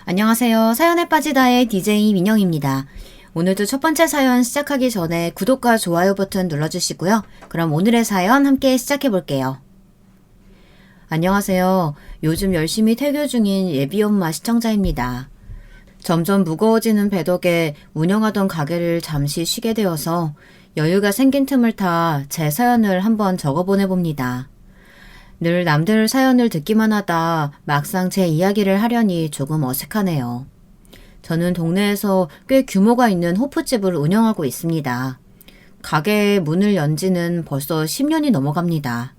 안녕하세요. 사연에 빠지다의 DJ 민영입니다. 오늘도 첫 번째 사연 시작하기 전에 구독과 좋아요 버튼 눌러주시고요. 그럼 오늘의 사연 함께 시작해 볼게요. 안녕하세요. 요즘 열심히 퇴교 중인 예비 엄마 시청자입니다. 점점 무거워지는 배덕에 운영하던 가게를 잠시 쉬게 되어서 여유가 생긴 틈을 타 제 사연을 한번 적어보내봅니다. 늘 남들 사연을 듣기만 하다 막상 제 이야기를 하려니 조금 어색하네요. 저는 동네에서 꽤 규모가 있는 호프집을 운영하고 있습니다. 가게의 문을 연 지는 벌써 10년이 넘어갑니다.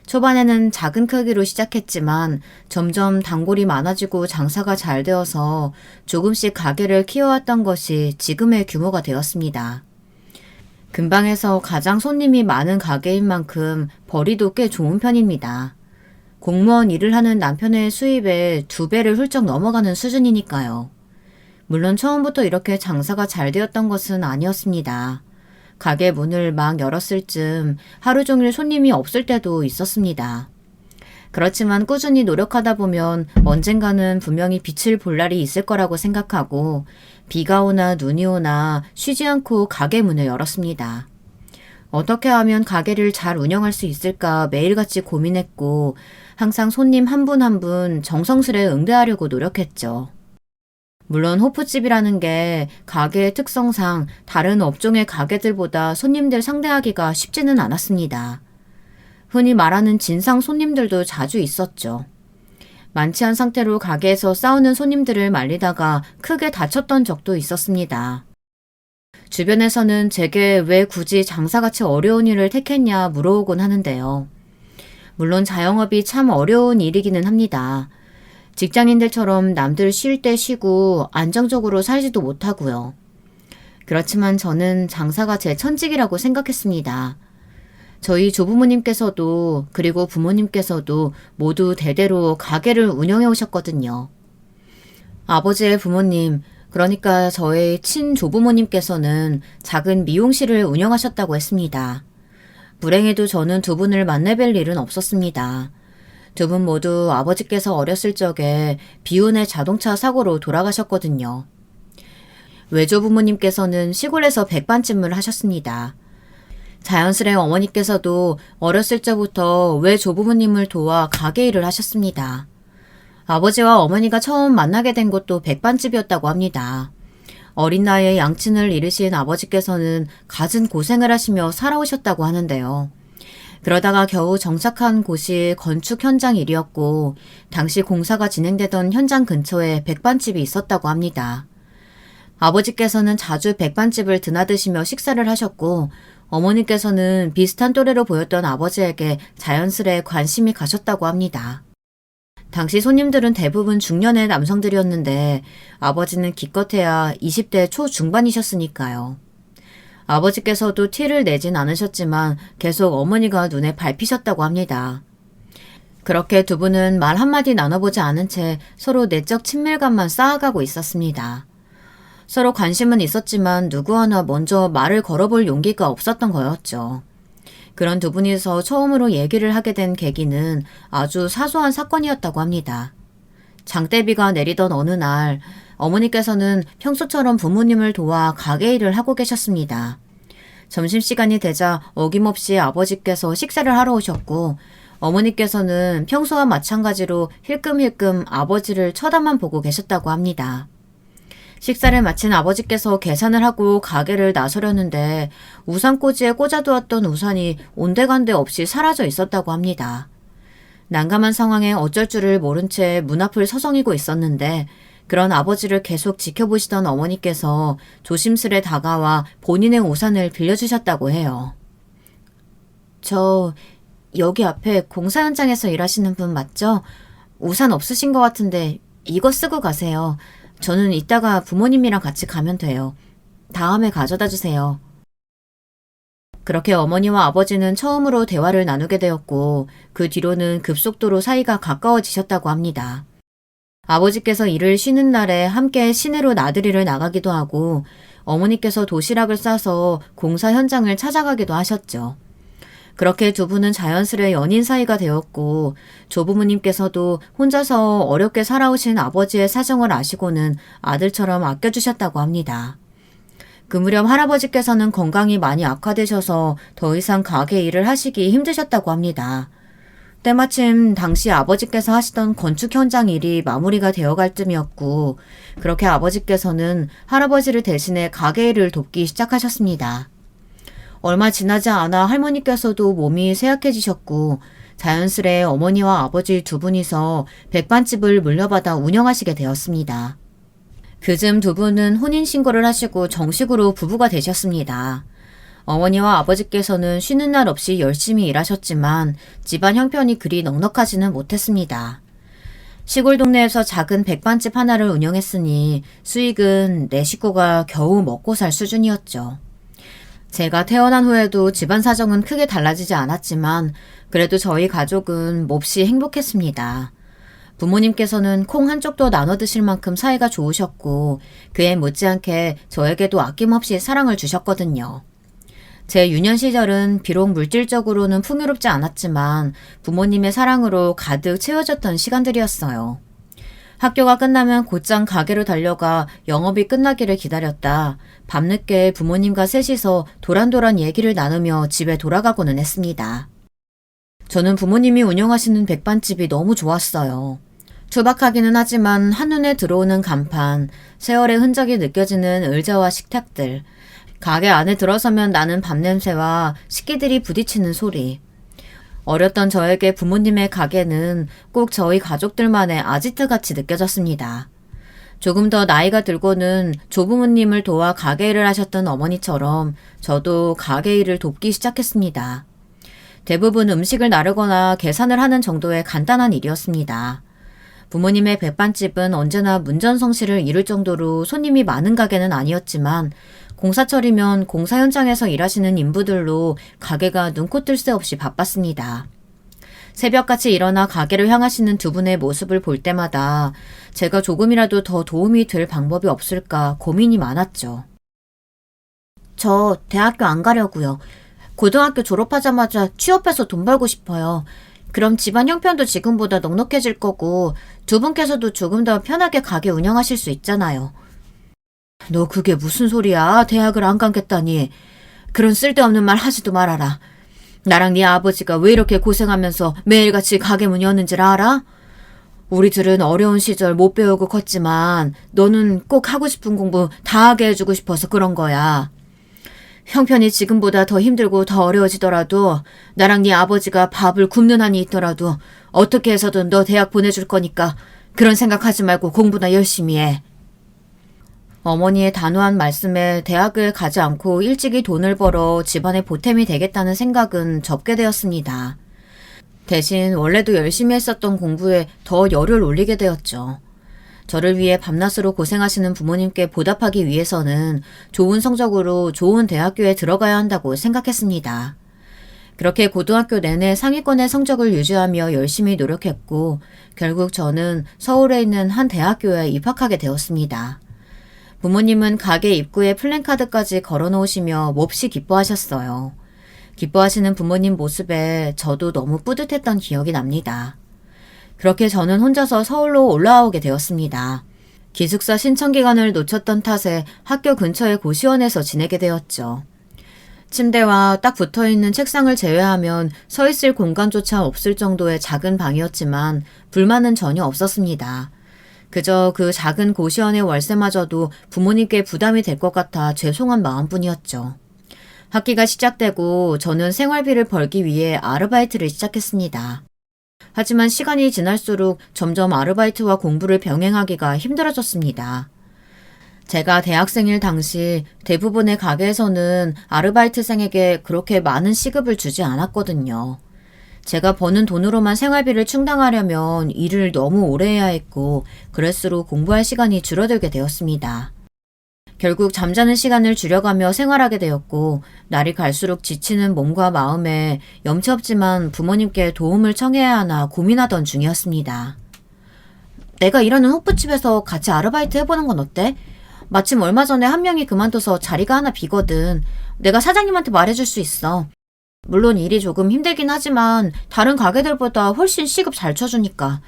초반에는 작은 크기로 시작했지만 점점 단골이 많아지고 장사가 잘 되어서 조금씩 가게를 키워왔던 것이 지금의 규모가 되었습니다. 근방에서 가장 손님이 많은 가게인 만큼 벌이도 꽤 좋은 편입니다. 공무원 일을 하는 남편의 수입의 2배를 훌쩍 넘어가는 수준이니까요. 물론 처음부터 이렇게 장사가 잘 되었던 것은 아니었습니다. 가게 문을 막 열었을 즈음 하루 종일 손님이 없을 때도 있었습니다. 그렇지만 꾸준히 노력하다 보면 언젠가는 분명히 빛을 볼 날이 있을 거라고 생각하고 비가 오나 눈이 오나 쉬지 않고 가게 문을 열었습니다. 어떻게 하면 가게를 잘 운영할 수 있을까 매일같이 고민했고 항상 손님 한 분 한 분 정성스레 응대하려고 노력했죠. 물론 호프집이라는 게 가게의 특성상 다른 업종의 가게들보다 손님들 상대하기가 쉽지는 않았습니다. 흔히 말하는 진상 손님들도 자주 있었죠. 만취한 상태로 가게에서 싸우는 손님들을 말리다가 크게 다쳤던 적도 있었습니다. 주변에서는 제게 왜 굳이 장사같이 어려운 일을 택했냐 물어오곤 하는데요. 물론 자영업이 참 어려운 일이기는 합니다. 직장인들처럼 남들 쉴 때 쉬고 안정적으로 살지도 못하고요. 그렇지만 저는 장사가 제 천직이라고 생각했습니다. 저희 조부모님께서도 그리고 부모님께서도 모두 대대로 가게를 운영해 오셨거든요. 아버지의 부모님, 그러니까 저의 친조부모님께서는 작은 미용실을 운영하셨다고 했습니다. 불행히도 저는 두 분을 만나뵐 일은 없었습니다. 두 분 모두 아버지께서 어렸을 적에 비운의 자동차 사고로 돌아가셨거든요. 외조부모님께서는 시골에서 백반집을 하셨습니다. 자연스레 어머니께서도 어렸을 적부터 외조부모님을 도와 가게 일을 하셨습니다. 아버지와 어머니가 처음 만나게 된 곳도 백반집이었다고 합니다. 어린 나이에 양친을 잃으신 아버지께서는 갖은 고생을 하시며 살아오셨다고 하는데요. 그러다가 겨우 정착한 곳이 건축 현장 일이었고 당시 공사가 진행되던 현장 근처에 백반집이 있었다고 합니다. 아버지께서는 자주 백반집을 드나드시며 식사를 하셨고 어머니께서는 비슷한 또래로 보였던 아버지에게 자연스레 관심이 가셨다고 합니다. 당시 손님들은 대부분 중년의 남성들이었는데 아버지는 기껏해야 20대 초중반이셨으니까요. 아버지께서도 티를 내진 않으셨지만 계속 어머니가 눈에 밟히셨다고 합니다. 그렇게 두 분은 말 한마디 나눠보지 않은 채 서로 내적 친밀감만 쌓아가고 있었습니다. 서로 관심은 있었지만 누구 하나 먼저 말을 걸어볼 용기가 없었던 거였죠. 그런 두 분이서 처음으로 얘기를 하게 된 계기는 아주 사소한 사건이었다고 합니다. 장대비가 내리던 어느 날 어머니께서는 평소처럼 부모님을 도와 가게 일을 하고 계셨습니다. 점심시간이 되자 어김없이 아버지께서 식사를 하러 오셨고 어머니께서는 평소와 마찬가지로 힐끔힐끔 아버지를 쳐다만 보고 계셨다고 합니다. 식사를 마친 아버지께서 계산을 하고 가게를 나서려는데 우산꽂이에 꽂아두었던 우산이 온데간데 없이 사라져 있었다고 합니다. 난감한 상황에 어쩔 줄을 모른 채 문 앞을 서성이고 있었는데 그런 아버지를 계속 지켜보시던 어머니께서 조심스레 다가와 본인의 우산을 빌려주셨다고 해요. 저 여기 앞에 공사 현장에서 일하시는 분 맞죠? 우산 없으신 것 같은데 이거 쓰고 가세요. 저는 이따가 부모님이랑 같이 가면 돼요. 다음에 가져다 주세요. 그렇게 어머니와 아버지는 처음으로 대화를 나누게 되었고 그 뒤로는 급속도로 사이가 가까워지셨다고 합니다. 아버지께서 일을 쉬는 날에 함께 시내로 나들이를 나가기도 하고 어머니께서 도시락을 싸서 공사 현장을 찾아가기도 하셨죠. 그렇게 두 분은 자연스레 연인 사이가 되었고 조부모님께서도 혼자서 어렵게 살아오신 아버지의 사정을 아시고는 아들처럼 아껴주셨다고 합니다. 그 무렵 할아버지께서는 건강이 많이 악화되셔서 더 이상 가게 일을 하시기 힘드셨다고 합니다. 때마침 당시 아버지께서 하시던 건축 현장 일이 마무리가 되어갈 쯤이었고 그렇게 아버지께서는 할아버지를 대신해 가게 일을 돕기 시작하셨습니다. 얼마 지나지 않아 할머니께서도 몸이 쇠약해지셨고 자연스레 어머니와 아버지 두 분이서 백반집을 물려받아 운영하시게 되었습니다. 그즘 두 분은 혼인신고를 하시고 정식으로 부부가 되셨습니다. 어머니와 아버지께서는 쉬는 날 없이 열심히 일하셨지만 집안 형편이 그리 넉넉하지는 못했습니다. 시골 동네에서 작은 백반집 하나를 운영했으니 수익은 내 식구가 겨우 먹고 살 수준이었죠. 제가 태어난 후에도 집안 사정은 크게 달라지지 않았지만 그래도 저희 가족은 몹시 행복했습니다. 부모님께서는 콩 한 쪽도 나눠 드실 만큼 사이가 좋으셨고 그에 못지않게 저에게도 아낌없이 사랑을 주셨거든요. 제 유년 시절은 비록 물질적으로는 풍요롭지 않았지만 부모님의 사랑으로 가득 채워졌던 시간들이었어요. 학교가 끝나면 곧장 가게로 달려가 영업이 끝나기를 기다렸다 밤늦게 부모님과 셋이서 도란도란 얘기를 나누며 집에 돌아가고는 했습니다. 저는 부모님이 운영하시는 백반집이 너무 좋았어요. 투박하기는 하지만 한눈에 들어오는 간판, 세월의 흔적이 느껴지는 의자와 식탁들, 가게 안에 들어서면 나는 밥냄새와 식기들이 부딪히는 소리. 어렸던 저에게 부모님의 가게는 꼭 저희 가족들만의 아지트같이 느껴졌습니다. 조금 더 나이가 들고는 조부모님을 도와 가게 일을 하셨던 어머니처럼 저도 가게 일을 돕기 시작했습니다. 대부분 음식을 나르거나 계산을 하는 정도의 간단한 일이었습니다. 부모님의 백반집은 언제나 문전성시를 이룰 정도로 손님이 많은 가게는 아니었지만 공사철이면 공사 현장에서 일하시는 인부들로 가게가 눈코 뜰 새 없이 바빴습니다. 새벽같이 일어나 가게를 향하시는 두 분의 모습을 볼 때마다 제가 조금이라도 더 도움이 될 방법이 없을까 고민이 많았죠. 저 대학교 안 가려고요. 고등학교 졸업하자마자 취업해서 돈 벌고 싶어요. 그럼 집안 형편도 지금보다 넉넉해질 거고 두 분께서도 조금 더 편하게 가게 운영하실 수 있잖아요. 너 그게 무슨 소리야? 대학을 안 가겠다니. 그런 쓸데없는 말 하지도 말아라. 나랑 네 아버지가 왜 이렇게 고생하면서 매일같이 가게 문 여는지를 알아? 우리들은 어려운 시절 못 배우고 컸지만 너는 꼭 하고 싶은 공부 다 하게 해주고 싶어서 그런 거야. 형편이 지금보다 더 힘들고 더 어려워지더라도 나랑 네 아버지가 밥을 굶는 한이 있더라도 어떻게 해서든 너 대학 보내줄 거니까 그런 생각하지 말고 공부나 열심히 해. 어머니의 단호한 말씀에 대학을 가지 않고 일찍이 돈을 벌어 집안의 보탬이 되겠다는 생각은 접게 되었습니다. 대신 원래도 열심히 했었던 공부에 더 열을 올리게 되었죠. 저를 위해 밤낮으로 고생하시는 부모님께 보답하기 위해서는 좋은 성적으로 좋은 대학교에 들어가야 한다고 생각했습니다. 그렇게 고등학교 내내 상위권의 성적을 유지하며 열심히 노력했고 결국 저는 서울에 있는 한 대학교에 입학하게 되었습니다. 부모님은 가게 입구에 플랜카드까지 걸어놓으시며 몹시 기뻐하셨어요. 기뻐하시는 부모님 모습에 저도 너무 뿌듯했던 기억이 납니다. 그렇게 저는 혼자서 서울로 올라오게 되었습니다. 기숙사 신청 기간을 놓쳤던 탓에 학교 근처의 고시원에서 지내게 되었죠. 침대와 딱 붙어있는 책상을 제외하면 서 있을 공간조차 없을 정도의 작은 방이었지만 불만은 전혀 없었습니다. 그저 그 작은 고시원의 월세마저도 부모님께 부담이 될 것 같아 죄송한 마음뿐이었죠. 학기가 시작되고 저는 생활비를 벌기 위해 아르바이트를 시작했습니다. 하지만 시간이 지날수록 점점 아르바이트와 공부를 병행하기가 힘들어졌습니다. 제가 대학생일 당시 대부분의 가게에서는 아르바이트생에게 그렇게 많은 시급을 주지 않았거든요. 제가 버는 돈으로만 생활비를 충당하려면 일을 너무 오래 해야 했고 그럴수록 공부할 시간이 줄어들게 되었습니다. 결국 잠자는 시간을 줄여가며 생활하게 되었고 날이 갈수록 지치는 몸과 마음에 염치 없지만 부모님께 도움을 청해야 하나 고민하던 중이었습니다. 내가 일하는 호프집에서 같이 아르바이트 해보는 건 어때? 마침 얼마 전에 한 명이 그만둬서 자리가 하나 비거든. 내가 사장님한테 말해줄 수 있어. 물론 일이 조금 힘들긴 하지만 다른 가게들보다 훨씬 시급 잘 쳐주니까.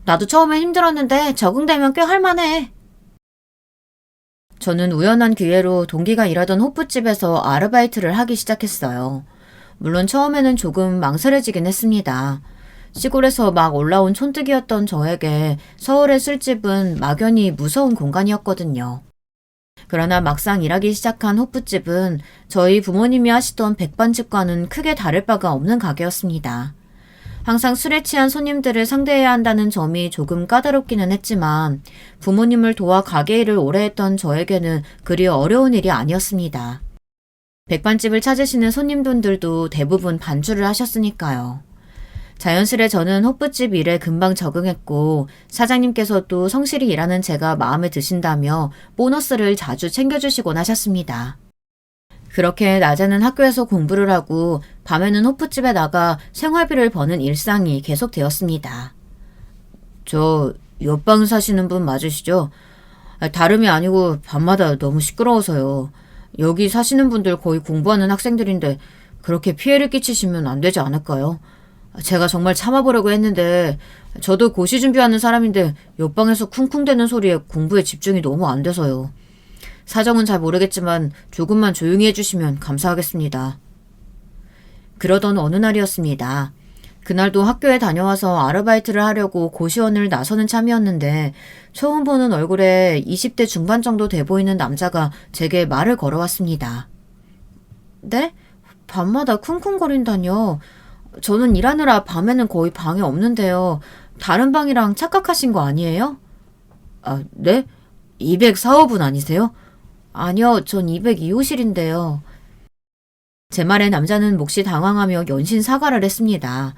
나도 처음엔 힘들었는데 적응되면 꽤 할만해. 저는 우연한 기회로 동기가 일하던 호프집에서 아르바이트를 하기 시작했어요. 물론 처음에는 조금 망설여지긴 했습니다. 시골에서 막 올라온 촌뜨기였던 저에게 서울의 술집은 막연히 무서운 공간이었거든요. 그러나 막상 일하기 시작한 호프집은 저희 부모님이 하시던 백반집과는 크게 다를 바가 없는 가게였습니다. 항상 술에 취한 손님들을 상대해야 한다는 점이 조금 까다롭기는 했지만 부모님을 도와 가게 일을 오래 했던 저에게는 그리 어려운 일이 아니었습니다. 백반집을 찾으시는 손님분들도 대부분 반주를 하셨으니까요. 자연스레 저는 호프집 일에 금방 적응했고 사장님께서도 성실히 일하는 제가 마음에 드신다며 보너스를 자주 챙겨주시곤 하셨습니다. 그렇게 낮에는 학교에서 공부를 하고 밤에는 호프집에 나가 생활비를 버는 일상이 계속되었습니다. 저 옆방 사시는 분 맞으시죠? 다름이 아니고 밤마다 너무 시끄러워서요. 여기 사시는 분들 거의 공부하는 학생들인데 그렇게 피해를 끼치시면 안 되지 않을까요? 제가 정말 참아보려고 했는데 저도 고시 준비하는 사람인데 옆방에서 쿵쿵대는 소리에 공부에 집중이 너무 안 돼서요. 사정은 잘 모르겠지만 조금만 조용히 해주시면 감사하겠습니다. 그러던 어느 날이었습니다. 그날도 학교에 다녀와서 아르바이트를 하려고 고시원을 나서는 참이었는데 처음 보는 얼굴에 20대 중반 정도 돼 보이는 남자가 제게 말을 걸어왔습니다. 네? 밤마다 쿵쿵거린다뇨. 저는 일하느라 밤에는 거의 방에 없는데요. 다른 방이랑 착각하신 거 아니에요? 아, 네? 204, 5분 아니세요? 아니요, 전 202호실인데요. 제 말에 남자는 몹시 당황하며 연신 사과를 했습니다.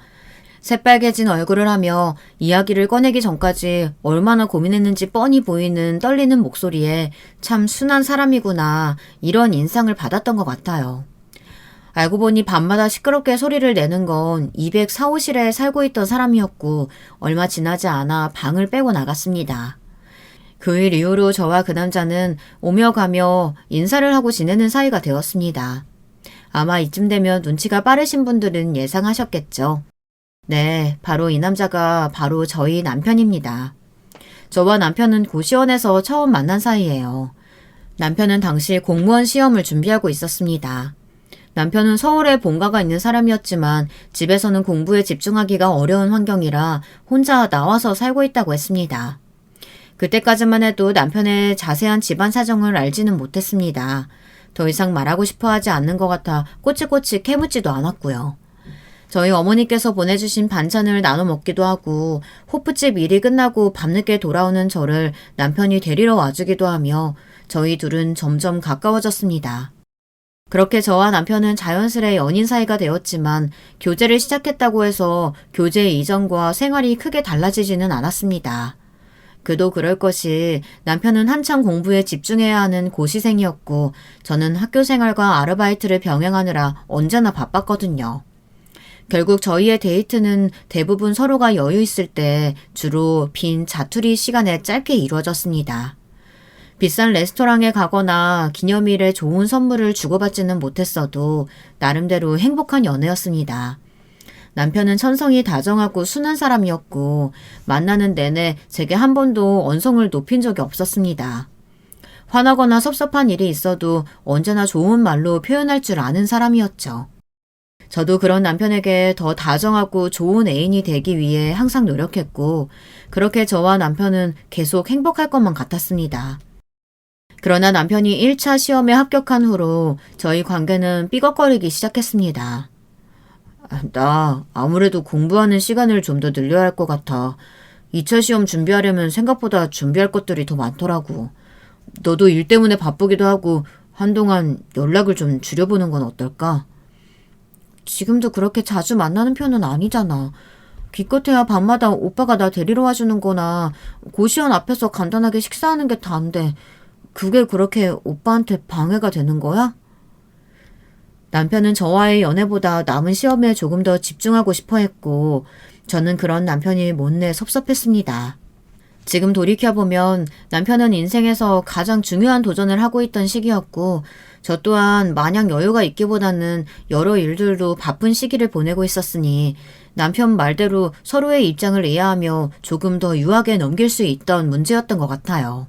새빨개진 얼굴을 하며 이야기를 꺼내기 전까지 얼마나 고민했는지 뻔히 보이는 떨리는 목소리에 참 순한 사람이구나 이런 인상을 받았던 것 같아요. 알고 보니 밤마다 시끄럽게 소리를 내는 건 204호실에 살고 있던 사람이었고 얼마 지나지 않아 방을 빼고 나갔습니다. 그 일 이후로 저와 그 남자는 오며 가며 인사를 하고 지내는 사이가 되었습니다. 아마 이쯤 되면 눈치가 빠르신 분들은 예상하셨겠죠. 네, 바로 이 남자가 바로 저희 남편입니다. 저와 남편은 고시원에서 처음 만난 사이예요. 남편은 당시 공무원 시험을 준비하고 있었습니다. 남편은 서울에 본가가 있는 사람이었지만 집에서는 공부에 집중하기가 어려운 환경이라 혼자 나와서 살고 있다고 했습니다. 그때까지만 해도 남편의 자세한 집안 사정을 알지는 못했습니다. 더 이상 말하고 싶어 하지 않는 것 같아 꼬치꼬치 캐묻지도 않았고요. 저희 어머니께서 보내주신 반찬을 나눠 먹기도 하고 호프집 일이 끝나고 밤늦게 돌아오는 저를 남편이 데리러 와주기도 하며 저희 둘은 점점 가까워졌습니다. 그렇게 저와 남편은 자연스레 연인 사이가 되었지만 교제를 시작했다고 해서 교제 이전과 생활이 크게 달라지지는 않았습니다. 그도 그럴 것이 남편은 한창 공부에 집중해야 하는 고시생이었고 저는 학교 생활과 아르바이트를 병행하느라 언제나 바빴거든요. 결국 저희의 데이트는 대부분 서로가 여유 있을 때 주로 빈 자투리 시간에 짧게 이루어졌습니다. 비싼 레스토랑에 가거나 기념일에 좋은 선물을 주고받지는 못했어도 나름대로 행복한 연애였습니다. 남편은 천성이 다정하고 순한 사람이었고 만나는 내내 제게 한 번도 언성을 높인 적이 없었습니다. 화나거나 섭섭한 일이 있어도 언제나 좋은 말로 표현할 줄 아는 사람이었죠. 저도 그런 남편에게 더 다정하고 좋은 애인이 되기 위해 항상 노력했고 그렇게 저와 남편은 계속 행복할 것만 같았습니다. 그러나 남편이 1차 시험에 합격한 후로 저희 관계는 삐걱거리기 시작했습니다. 나 아무래도 공부하는 시간을 좀 더 늘려야 할 것 같아. 2차 시험 준비하려면 생각보다 준비할 것들이 더 많더라고. 너도 일 때문에 바쁘기도 하고 한동안 연락을 좀 줄여보는 건 어떨까? 지금도 그렇게 자주 만나는 편은 아니잖아. 기껏해야 밤마다 오빠가 나 데리러 와주는 거나 고시원 앞에서 간단하게 식사하는 게 다인데 그게 그렇게 오빠한테 방해가 되는 거야? 남편은 저와의 연애보다 남은 시험에 조금 더 집중하고 싶어 했고 저는 그런 남편이 못내 섭섭했습니다. 지금 돌이켜보면 남편은 인생에서 가장 중요한 도전을 하고 있던 시기였고, 저 또한 마냥 여유가 있기보다는 여러 일들로 바쁜 시기를 보내고 있었으니 남편 말대로 서로의 입장을 이해하며 조금 더 유하게 넘길 수 있던 문제였던 것 같아요.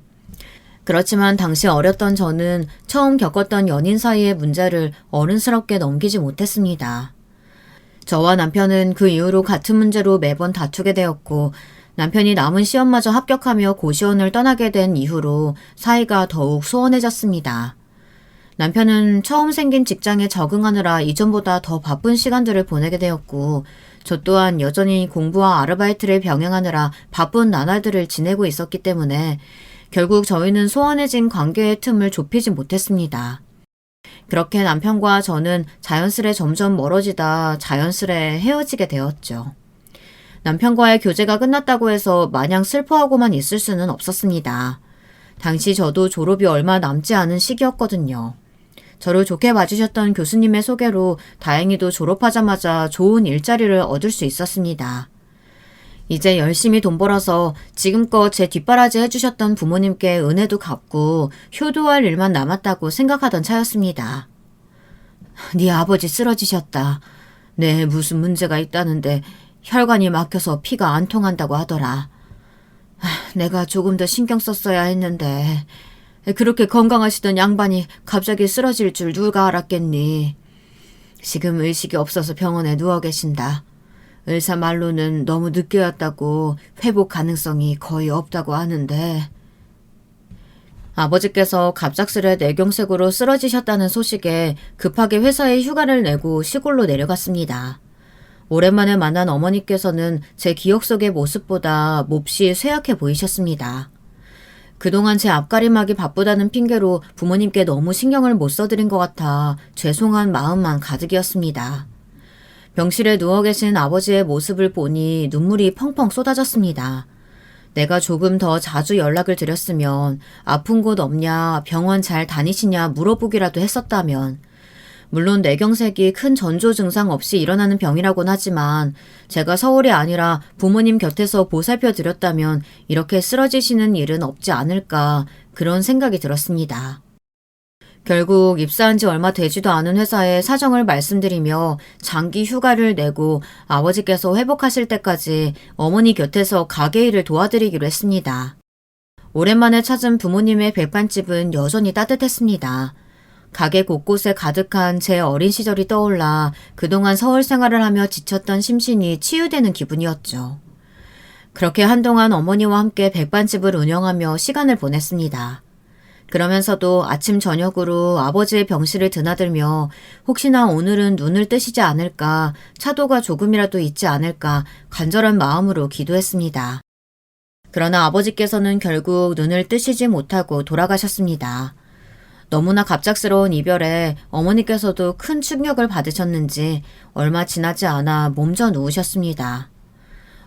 그렇지만 당시 어렸던 저는 처음 겪었던 연인 사이의 문제를 어른스럽게 넘기지 못했습니다. 저와 남편은 그 이후로 같은 문제로 매번 다투게 되었고, 남편이 남은 시험마저 합격하며 고시원을 떠나게 된 이후로 사이가 더욱 소원해졌습니다. 남편은 처음 생긴 직장에 적응하느라 이전보다 더 바쁜 시간들을 보내게 되었고, 저 또한 여전히 공부와 아르바이트를 병행하느라 바쁜 나날들을 지내고 있었기 때문에 결국 저희는 소원해진 관계의 틈을 좁히지 못했습니다. 그렇게 남편과 저는 자연스레 점점 멀어지다 자연스레 헤어지게 되었죠. 남편과의 교제가 끝났다고 해서 마냥 슬퍼하고만 있을 수는 없었습니다. 당시 저도 졸업이 얼마 남지 않은 시기였거든요. 저를 좋게 봐주셨던 교수님의 소개로 다행히도 졸업하자마자 좋은 일자리를 얻을 수 있었습니다. 이제 열심히 돈 벌어서 지금껏 제 뒷바라지 해주셨던 부모님께 은혜도 갚고 효도할 일만 남았다고 생각하던 차였습니다. 네 아버지 쓰러지셨다. 네, 무슨 문제가 있다는데 혈관이 막혀서 피가 안 통한다고 하더라. 내가 조금 더 신경 썼어야 했는데 그렇게 건강하시던 양반이 갑자기 쓰러질 줄 누가 알았겠니. 지금 의식이 없어서 병원에 누워 계신다. 의사 말로는 너무 늦게 왔다고 회복 가능성이 거의 없다고 하는데. 아버지께서 갑작스레 뇌경색으로 쓰러지셨다는 소식에 급하게 회사에 휴가를 내고 시골로 내려갔습니다. 오랜만에 만난 어머니께서는 제 기억 속의 모습보다 몹시 쇠약해 보이셨습니다. 그동안 제 앞가림하기 바쁘다는 핑계로 부모님께 너무 신경을 못 써드린 것 같아 죄송한 마음만 가득이었습니다. 병실에 누워 계신 아버지의 모습을 보니 눈물이 펑펑 쏟아졌습니다. 내가 조금 더 자주 연락을 드렸으면 아픈 곳 없냐, 병원 잘 다니시냐 물어보기라도 했었다면, 물론 뇌경색이 큰 전조 증상 없이 일어나는 병이라곤 하지만 제가 서울이 아니라 부모님 곁에서 보살펴 드렸다면 이렇게 쓰러지시는 일은 없지 않을까 그런 생각이 들었습니다. 결국 입사한 지 얼마 되지도 않은 회사에 사정을 말씀드리며 장기 휴가를 내고 아버지께서 회복하실 때까지 어머니 곁에서 가게 일을 도와드리기로 했습니다. 오랜만에 찾은 부모님의 백반집은 여전히 따뜻했습니다. 가게 곳곳에 가득한 제 어린 시절이 떠올라 그동안 서울 생활을 하며 지쳤던 심신이 치유되는 기분이었죠. 그렇게 한동안 어머니와 함께 백반집을 운영하며 시간을 보냈습니다. 그러면서도 아침 저녁으로 아버지의 병실을 드나들며 혹시나 오늘은 눈을 뜨시지 않을까, 차도가 조금이라도 있지 않을까 간절한 마음으로 기도했습니다. 그러나 아버지께서는 결국 눈을 뜨시지 못하고 돌아가셨습니다. 너무나 갑작스러운 이별에 어머니께서도 큰 충격을 받으셨는지 얼마 지나지 않아 몸져 누우셨습니다.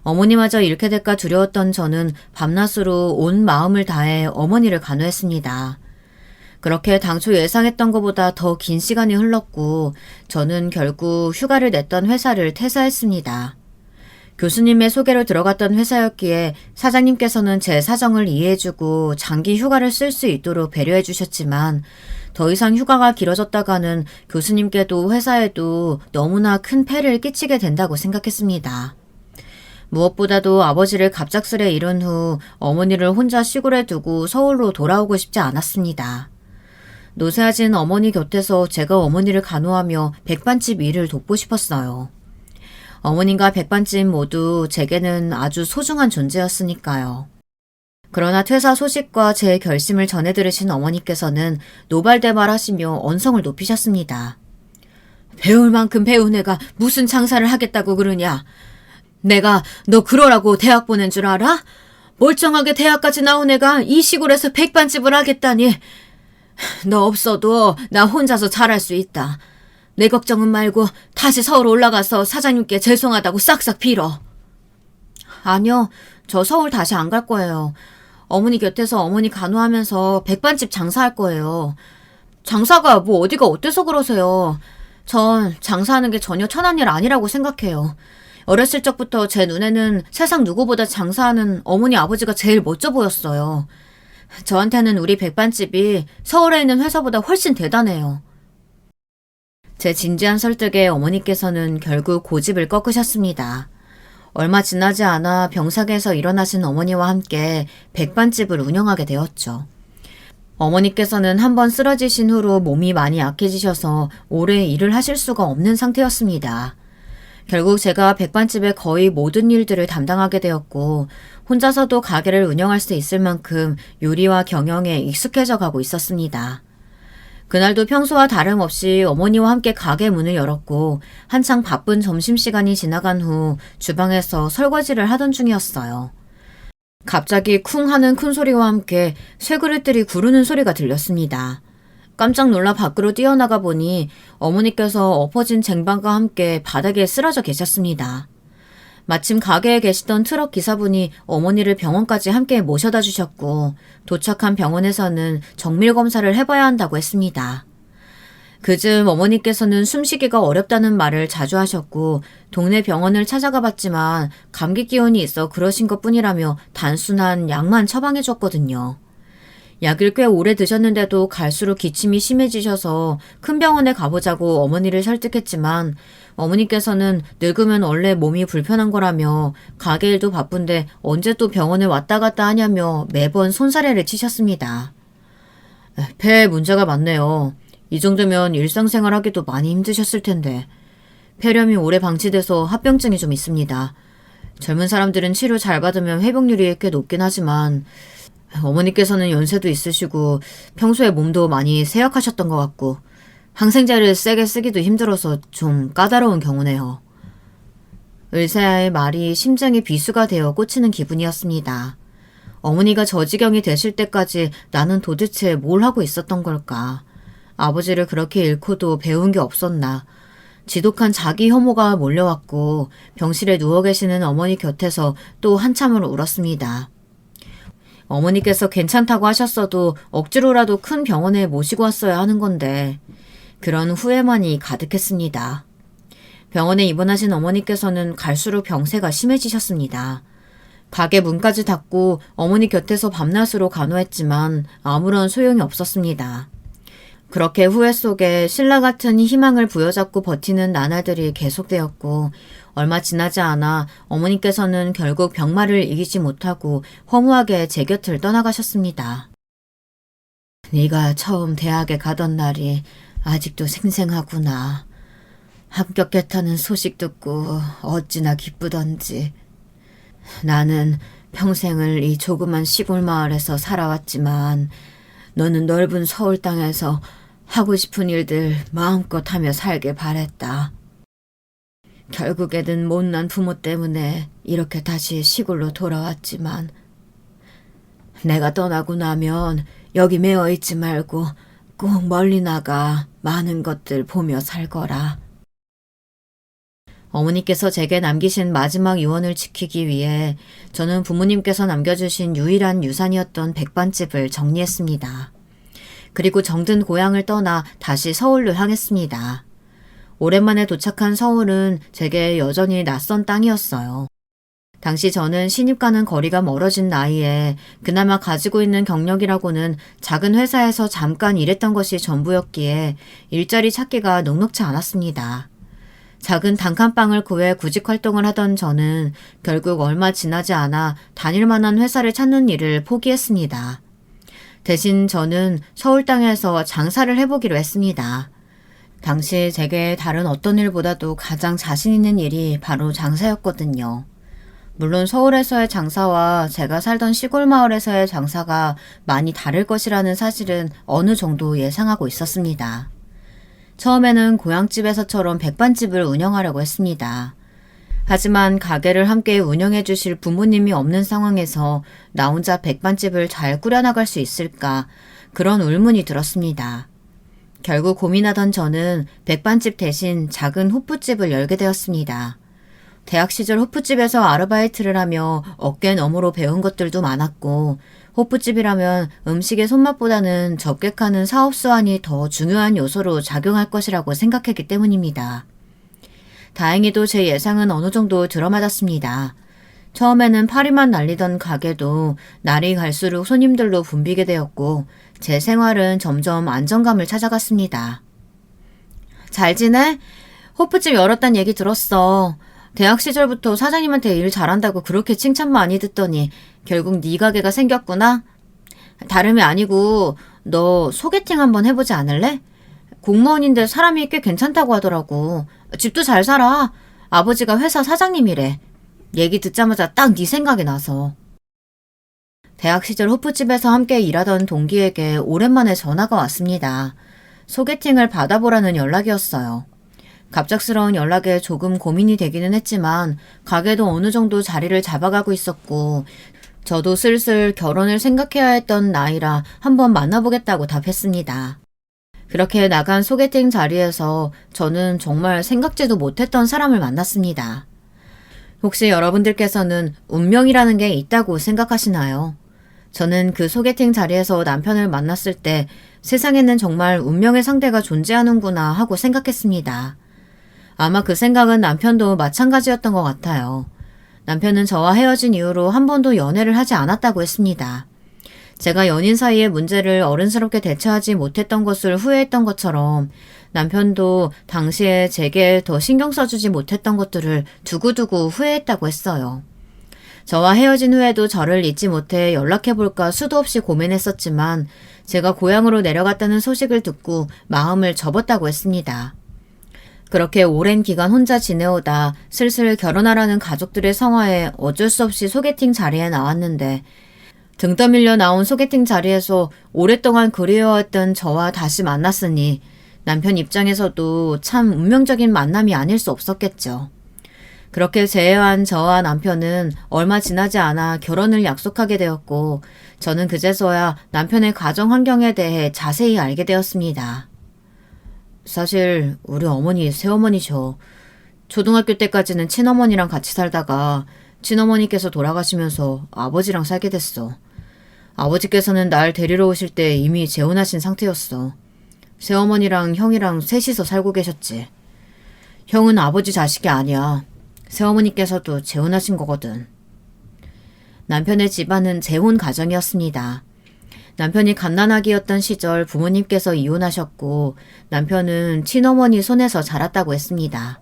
어머니마저 잃게 될까 두려웠던 저는 밤낮으로 온 마음을 다해 어머니를 간호했습니다. 그렇게 당초 예상했던 것보다 더 긴 시간이 흘렀고 저는 결국 휴가를 냈던 회사를 퇴사했습니다. 교수님의 소개로 들어갔던 회사였기에 사장님께서는 제 사정을 이해해주고 장기 휴가를 쓸 수 있도록 배려해 주셨지만 더 이상 휴가가 길어졌다가는 교수님께도 회사에도 너무나 큰 폐를 끼치게 된다고 생각했습니다. 무엇보다도 아버지를 갑작스레 잃은 후 어머니를 혼자 시골에 두고 서울로 돌아오고 싶지 않았습니다. 노쇠하진 어머니 곁에서 제가 어머니를 간호하며 백반집 일을 돕고 싶었어요. 어머님과 백반집 모두 제게는 아주 소중한 존재였으니까요. 그러나 퇴사 소식과 제 결심을 전해 들으신 어머니께서는 노발대발하시며 언성을 높이셨습니다. 배울 만큼 배운 애가 무슨 장사를 하겠다고 그러냐? 내가 너 그러라고 대학 보낸 줄 알아? 멀쩡하게 대학까지 나온 애가 이 시골에서 백반집을 하겠다니. 너 없어도 나 혼자서 잘할 수 있다. 내 걱정은 말고 다시 서울 올라가서 사장님께 죄송하다고 싹싹 빌어. 아니요, 저 서울 다시 안 갈 거예요. 어머니 곁에서 어머니 간호하면서 백반집 장사할 거예요. 장사가 뭐 어디가 어때서 그러세요. 전 장사하는 게 전혀 천한 일 아니라고 생각해요. 어렸을 적부터 제 눈에는 세상 누구보다 장사하는 어머니 아버지가 제일 멋져 보였어요. 저한테는 우리 백반집이 서울에 있는 회사보다 훨씬 대단해요. 제 진지한 설득에 어머니께서는 결국 고집을 꺾으셨습니다. 얼마 지나지 않아 병사계에서 일어나신 어머니와 함께 백반집을 운영하게 되었죠. 어머니께서는 한번 쓰러지신 후로 몸이 많이 약해지셔서 오래 일을 하실 수가 없는 상태였습니다. 결국 제가 백반집의 거의 모든 일들을 담당하게 되었고 혼자서도 가게를 운영할 수 있을 만큼 요리와 경영에 익숙해져 가고 있었습니다. 그날도 평소와 다름없이 어머니와 함께 가게 문을 열었고 한창 바쁜 점심시간이 지나간 후 주방에서 설거지를 하던 중이었어요. 갑자기 쿵 하는 큰 소리와 함께 쇠그릇들이 구르는 소리가 들렸습니다. 깜짝 놀라 밖으로 뛰어나가 보니 어머니께서 엎어진 쟁반과 함께 바닥에 쓰러져 계셨습니다. 마침 가게에 계시던 트럭 기사분이 어머니를 병원까지 함께 모셔다 주셨고 도착한 병원에서는 정밀 검사를 해봐야 한다고 했습니다. 그즈음 어머니께서는 숨쉬기가 어렵다는 말을 자주 하셨고 동네 병원을 찾아가 봤지만 감기 기운이 있어 그러신 것뿐이라며 단순한 약만 처방해 줬거든요. 약을 꽤 오래 드셨는데도 갈수록 기침이 심해지셔서 큰 병원에 가보자고 어머니를 설득했지만 어머니께서는 늙으면 원래 몸이 불편한 거라며 가게 일도 바쁜데 언제 또 병원에 왔다 갔다 하냐며 매번 손사래를 치셨습니다. 폐에 문제가 많네요. 이 정도면 일상생활 하기도 많이 힘드셨을 텐데 폐렴이 오래 방치돼서 합병증이 좀 있습니다. 젊은 사람들은 치료 잘 받으면 회복률이 꽤 높긴 하지만 어머니께서는 연세도 있으시고 평소에 몸도 많이 쇠약하셨던 것 같고 항생제를 세게 쓰기도 힘들어서 좀 까다로운 경우네요. 의사의 말이 심장에 비수가 되어 꽂히는 기분이었습니다. 어머니가 저 지경이 되실 때까지 나는 도대체 뭘 하고 있었던 걸까? 아버지를 그렇게 잃고도 배운 게 없었나? 지독한 자기 혐오가 몰려왔고 병실에 누워 계시는 어머니 곁에서 또 한참을 울었습니다. 어머니께서 괜찮다고 하셨어도 억지로라도 큰 병원에 모시고 왔어야 하는 건데 그런 후회만이 가득했습니다. 병원에 입원하신 어머니께서는 갈수록 병세가 심해지셨습니다. 가게 문까지 닫고 어머니 곁에서 밤낮으로 간호했지만 아무런 소용이 없었습니다. 그렇게 후회 속에 신라 같은 희망을 부여잡고 버티는 나날들이 계속되었고 얼마 지나지 않아 어머니께서는 결국 병마를 이기지 못하고 허무하게 제 곁을 떠나가셨습니다. 네가 처음 대학에 가던 날이 아직도 생생하구나. 합격했다는 소식 듣고 어찌나 기쁘던지. 나는 평생을 이 조그만 시골 마을에서 살아왔지만 너는 넓은 서울 땅에서 하고 싶은 일들 마음껏 하며 살길 바랬다. 결국에는 못난 부모 때문에 이렇게 다시 시골로 돌아왔지만 내가 떠나고 나면 여기 매어 있지 말고 꼭 멀리 나가 많은 것들 보며 살거라. 어머니께서 제게 남기신 마지막 유언을 지키기 위해 저는 부모님께서 남겨주신 유일한 유산이었던 백반집을 정리했습니다. 그리고 정든 고향을 떠나 다시 서울로 향했습니다. 오랜만에 도착한 서울은 제게 여전히 낯선 땅이었어요. 당시 저는 신입과는 거리가 멀어진 나이에 그나마 가지고 있는 경력이라고는 작은 회사에서 잠깐 일했던 것이 전부였기에 일자리 찾기가 녹록지 않았습니다. 작은 단칸방을 구해 구직 활동을 하던 저는 결국 얼마 지나지 않아 다닐 만한 회사를 찾는 일을 포기했습니다. 대신 저는 서울 땅에서 장사를 해보기로 했습니다. 당시 제게 다른 어떤 일보다도 가장 자신 있는 일이 바로 장사였거든요. 물론 서울에서의 장사와 제가 살던 시골 마을에서의 장사가 많이 다를 것이라는 사실은 어느 정도 예상하고 있었습니다. 처음에는 고향집에서처럼 백반집을 운영하려고 했습니다. 하지만 가게를 함께 운영해 주실 부모님이 없는 상황에서 나 혼자 백반집을 잘 꾸려나갈 수 있을까 그런 의문이 들었습니다. 결국 고민하던 저는 백반집 대신 작은 호프집을 열게 되었습니다. 대학 시절 호프집에서 아르바이트를 하며 어깨 너머로 배운 것들도 많았고 호프집이라면 음식의 손맛보다는 접객하는 사업 수완이 더 중요한 요소로 작용할 것이라고 생각했기 때문입니다. 다행히도 제 예상은 어느 정도 들어맞았습니다. 처음에는 파리만 날리던 가게도 날이 갈수록 손님들로 붐비게 되었고 제 생활은 점점 안정감을 찾아갔습니다. 잘 지내? 호프집 열었단 얘기 들었어. 대학 시절부터 사장님한테 일 잘한다고 그렇게 칭찬 많이 듣더니 결국 네 가게가 생겼구나? 다름이 아니고 너 소개팅 한번 해보지 않을래? 공무원인데 사람이 꽤 괜찮다고 하더라고. 집도 잘 살아. 아버지가 회사 사장님이래. 얘기 듣자마자 딱 네 생각이 나서. 대학 시절 호프집에서 함께 일하던 동기에게 오랜만에 전화가 왔습니다. 소개팅을 받아보라는 연락이었어요. 갑작스러운 연락에 조금 고민이 되기는 했지만 가게도 어느 정도 자리를 잡아가고 있었고 저도 슬슬 결혼을 생각해야 했던 나이라 한번 만나보겠다고 답했습니다. 그렇게 나간 소개팅 자리에서 저는 정말 생각지도 못했던 사람을 만났습니다. 혹시 여러분들께서는 운명이라는 게 있다고 생각하시나요? 저는 그 소개팅 자리에서 남편을 만났을 때 세상에는 정말 운명의 상대가 존재하는구나 하고 생각했습니다. 아마 그 생각은 남편도 마찬가지였던 것 같아요. 남편은 저와 헤어진 이후로 한 번도 연애를 하지 않았다고 했습니다. 제가 연인 사이의 문제를 어른스럽게 대처하지 못했던 것을 후회했던 것처럼 남편도 당시에 제게 더 신경 써주지 못했던 것들을 두고두고 후회했다고 했어요. 저와 헤어진 후에도 저를 잊지 못해 연락해볼까 수도 없이 고민했었지만 제가 고향으로 내려갔다는 소식을 듣고 마음을 접었다고 했습니다. 그렇게 오랜 기간 혼자 지내오다 슬슬 결혼하라는 가족들의 성화에 어쩔 수 없이 소개팅 자리에 나왔는데 등 떠밀려 나온 소개팅 자리에서 오랫동안 그리워했던 저와 다시 만났으니 남편 입장에서도 참 운명적인 만남이 아닐 수 없었겠죠. 그렇게 재회한 저와 남편은 얼마 지나지 않아 결혼을 약속하게 되었고 저는 그제서야 남편의 가정 환경에 대해 자세히 알게 되었습니다. 사실 우리 어머니 새어머니죠. 초등학교 때까지는 친어머니랑 같이 살다가 친어머니께서 돌아가시면서 아버지랑 살게 됐어. 아버지께서는 날 데리러 오실 때 이미 재혼하신 상태였어. 새어머니랑 형이랑 셋이서 살고 계셨지. 형은 아버지 자식이 아니야. 새어머니께서도 재혼하신 거거든. 남편의 집안은 재혼 가정이었습니다. 남편이 갓난아기였던 시절 부모님께서 이혼하셨고 남편은 친어머니 손에서 자랐다고 했습니다.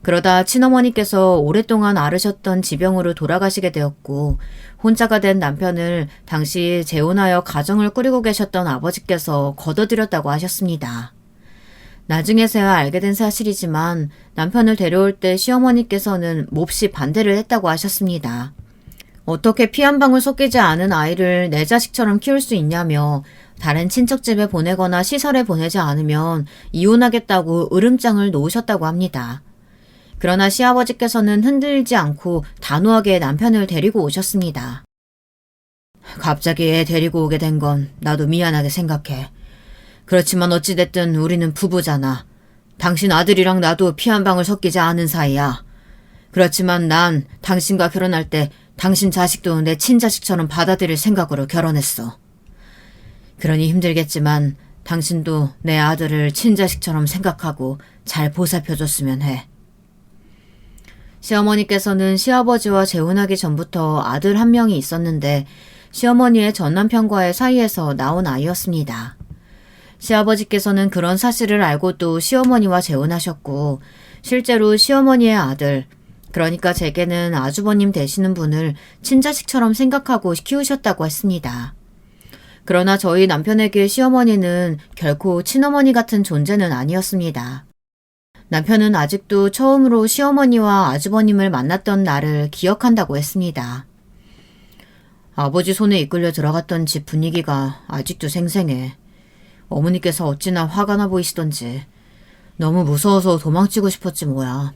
그러다 친어머니께서 오랫동안 앓으셨던 지병으로 돌아가시게 되었고 혼자가 된 남편을 당시 재혼하여 가정을 꾸리고 계셨던 아버지께서 거둬들였다고 하셨습니다. 나중에서야 알게 된 사실이지만 남편을 데려올 때 시어머니께서는 몹시 반대를 했다고 하셨습니다. 어떻게 피 한 방울 섞이지 않은 아이를 내 자식처럼 키울 수 있냐며 다른 친척집에 보내거나 시설에 보내지 않으면 이혼하겠다고 으름장을 놓으셨다고 합니다. 그러나 시아버지께서는 흔들리지 않고 단호하게 남편을 데리고 오셨습니다. 갑자기 애 데리고 오게 된 건 나도 미안하게 생각해. 그렇지만 어찌됐든 우리는 부부잖아. 당신 아들이랑 나도 피 한 방울 섞이지 않은 사이야. 그렇지만 난 당신과 결혼할 때 당신 자식도 내 친자식처럼 받아들일 생각으로 결혼했어. 그러니 힘들겠지만 당신도 내 아들을 친자식처럼 생각하고 잘 보살펴줬으면 해. 시어머니께서는 시아버지와 재혼하기 전부터 아들 한 명이 있었는데 시어머니의 전 남편과의 사이에서 나온 아이였습니다. 시아버지께서는 그런 사실을 알고도 시어머니와 재혼하셨고 실제로 시어머니의 아들, 그러니까 제게는 아주버님 되시는 분을 친자식처럼 생각하고 키우셨다고 했습니다. 그러나 저희 남편에게 시어머니는 결코 친어머니 같은 존재는 아니었습니다. 남편은 아직도 처음으로 시어머니와 아주버님을 만났던 날을 기억한다고 했습니다. 아버지 손에 이끌려 들어갔던 집 분위기가 아직도 생생해. 어머니께서 어찌나 화가 나 보이시던지 너무 무서워서 도망치고 싶었지 뭐야.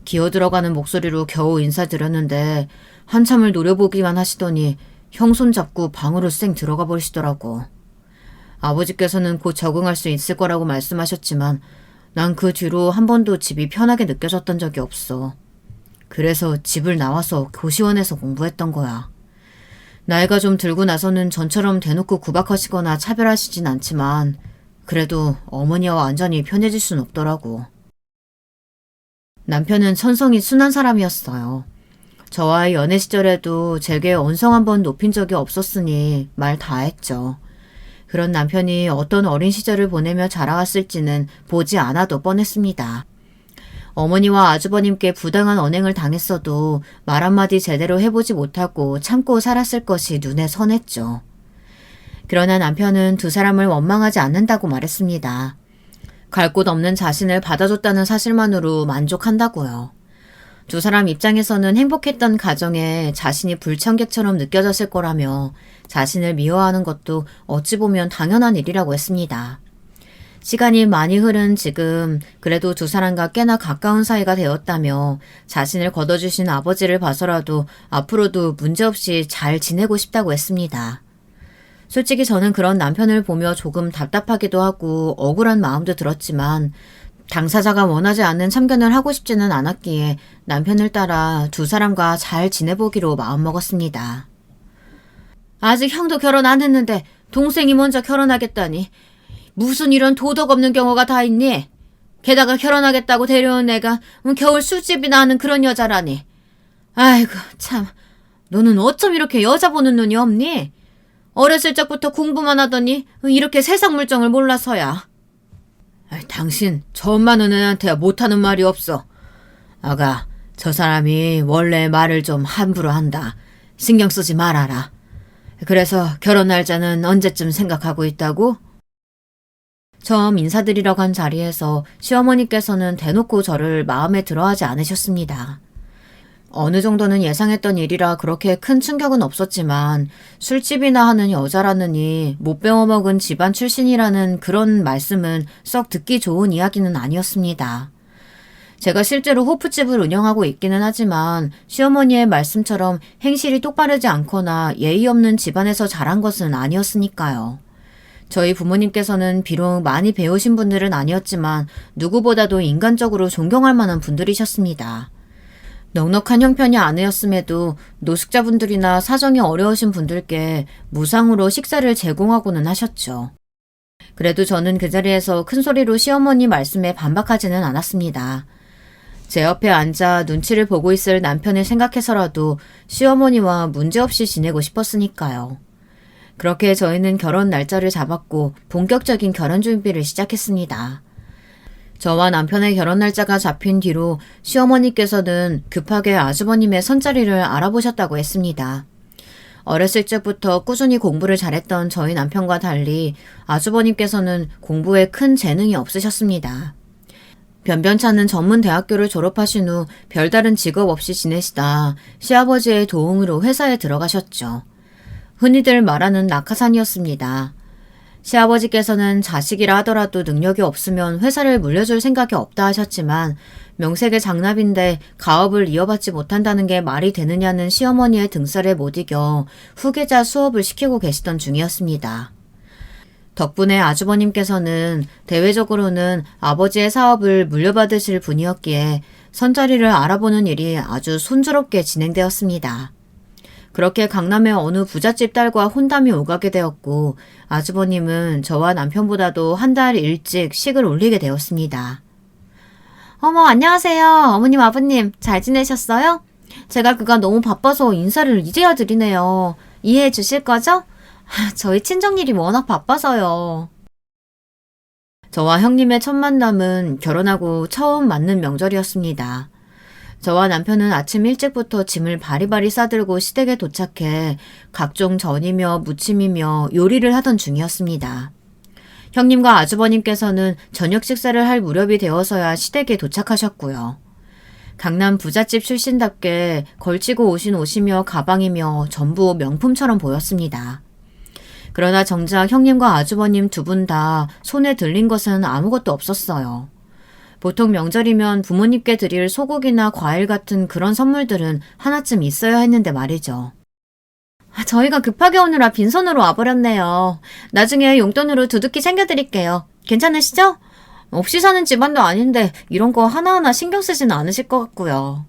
기어들어가는 목소리로 겨우 인사드렸는데 한참을 노려보기만 하시더니 형 손잡고 방으로 쌩 들어가 버리시더라고. 아버지께서는 곧 적응할 수 있을 거라고 말씀하셨지만 난 그 뒤로 한 번도 집이 편하게 느껴졌던 적이 없어. 그래서 집을 나와서 고시원에서 공부했던 거야. 나이가 좀 들고 나서는 전처럼 대놓고 구박하시거나 차별하시진 않지만 그래도 어머니와 완전히 편해질 순 없더라고. 남편은 천성이 순한 사람이었어요. 저와의 연애 시절에도 제게 언성 한 번 높인 적이 없었으니 말 다 했죠. 그런 남편이 어떤 어린 시절을 보내며 자라왔을지는 보지 않아도 뻔했습니다. 어머니와 아주버님께 부당한 언행을 당했어도 말 한마디 제대로 해보지 못하고 참고 살았을 것이 눈에 선했죠. 그러나 남편은 두 사람을 원망하지 않는다고 말했습니다. 갈 곳 없는 자신을 받아줬다는 사실만으로 만족한다고요. 두 사람 입장에서는 행복했던 가정에 자신이 불청객처럼 느껴졌을 거라며 자신을 미워하는 것도 어찌 보면 당연한 일이라고 했습니다. 시간이 많이 흐른 지금 그래도 두 사람과 꽤나 가까운 사이가 되었다며 자신을 걷어주신 아버지를 봐서라도 앞으로도 문제없이 잘 지내고 싶다고 했습니다. 솔직히 저는 그런 남편을 보며 조금 답답하기도 하고 억울한 마음도 들었지만 당사자가 원하지 않는 참견을 하고 싶지는 않았기에 남편을 따라 두 사람과 잘 지내보기로 마음먹었습니다. 아직 형도 결혼 안 했는데 동생이 먼저 결혼하겠다니 무슨 이런 도덕 없는 경우가 다 있니? 게다가 결혼하겠다고 데려온 애가 겨울 술집이나 하는 그런 여자라니. 아이고 참, 너는 어쩜 이렇게 여자 보는 눈이 없니? 어렸을 적부터 공부만 하더니 이렇게 세상 물정을 몰라서야. 당신 저 엄마는 애한테 못하는 말이 없어. 아가, 저 사람이 원래 말을 좀 함부로 한다. 신경 쓰지 말아라. 그래서 결혼 날짜는 언제쯤 생각하고 있다고? 처음 인사드리러 간 자리에서 시어머니께서는 대놓고 저를 마음에 들어하지 않으셨습니다. 어느 정도는 예상했던 일이라 그렇게 큰 충격은 없었지만 술집이나 하는 여자라느니 못 배워먹은 집안 출신이라는 그런 말씀은 썩 듣기 좋은 이야기는 아니었습니다. 제가 실제로 호프집을 운영하고 있기는 하지만 시어머니의 말씀처럼 행실이 똑바르지 않거나 예의 없는 집안에서 자란 것은 아니었으니까요. 저희 부모님께서는 비록 많이 배우신 분들은 아니었지만 누구보다도 인간적으로 존경할 만한 분들이셨습니다. 넉넉한 형편이 아니었음에도 노숙자분들이나 사정이 어려우신 분들께 무상으로 식사를 제공하고는 하셨죠. 그래도 저는 그 자리에서 큰 소리로 시어머니 말씀에 반박하지는 않았습니다. 제 옆에 앉아 눈치를 보고 있을 남편을 생각해서라도 시어머니와 문제없이 지내고 싶었으니까요. 그렇게 저희는 결혼 날짜를 잡았고 본격적인 결혼 준비를 시작했습니다. 저와 남편의 결혼 날짜가 잡힌 뒤로 시어머니께서는 급하게 아주버님의 선자리를 알아보셨다고 했습니다. 어렸을 적부터 꾸준히 공부를 잘했던 저희 남편과 달리 아주버님께서는 공부에 큰 재능이 없으셨습니다. 변변찮은 전문 대학교를 졸업하신 후 별다른 직업 없이 지내시다 시아버지의 도움으로 회사에 들어가셨죠. 흔히들 말하는 낙하산이었습니다. 시아버지께서는 자식이라 하더라도 능력이 없으면 회사를 물려줄 생각이 없다 하셨지만 명색의 장남인데 가업을 이어받지 못한다는 게 말이 되느냐는 시어머니의 등살에 못 이겨 후계자 수업을 시키고 계시던 중이었습니다. 덕분에 아주버님께서는 대외적으로는 아버지의 사업을 물려받으실 분이었기에 선자리를 알아보는 일이 아주 순조롭게 진행되었습니다. 그렇게 강남의 어느 부잣집 딸과 혼담이 오가게 되었고 아주버님은 저와 남편보다도 한 달 일찍 식을 올리게 되었습니다. 어머, 안녕하세요. 어머님, 아버님 잘 지내셨어요? 제가 그가 너무 바빠서 인사를 이제야 드리네요. 이해해 주실 거죠? 저희 친정일이 워낙 바빠서요. 저와 형님의 첫 만남은 결혼하고 처음 맞는 명절이었습니다. 저와 남편은 아침 일찍부터 짐을 바리바리 싸들고 시댁에 도착해 각종 전이며 무침이며 요리를 하던 중이었습니다. 형님과 아주버님께서는 저녁 식사를 할 무렵이 되어서야 시댁에 도착하셨고요. 강남 부잣집 출신답게 걸치고 오신 옷이며 가방이며 전부 명품처럼 보였습니다. 그러나 정작 형님과 아주버님 두 분 다 손에 들린 것은 아무것도 없었어요. 보통 명절이면 부모님께 드릴 소고기나 과일 같은 그런 선물들은 하나쯤 있어야 했는데 말이죠. 저희가 급하게 오느라 빈손으로 와버렸네요. 나중에 용돈으로 두둑히 챙겨드릴게요. 괜찮으시죠? 없이 사는 집안도 아닌데 이런 거 하나하나 신경 쓰지는 않으실 것 같고요.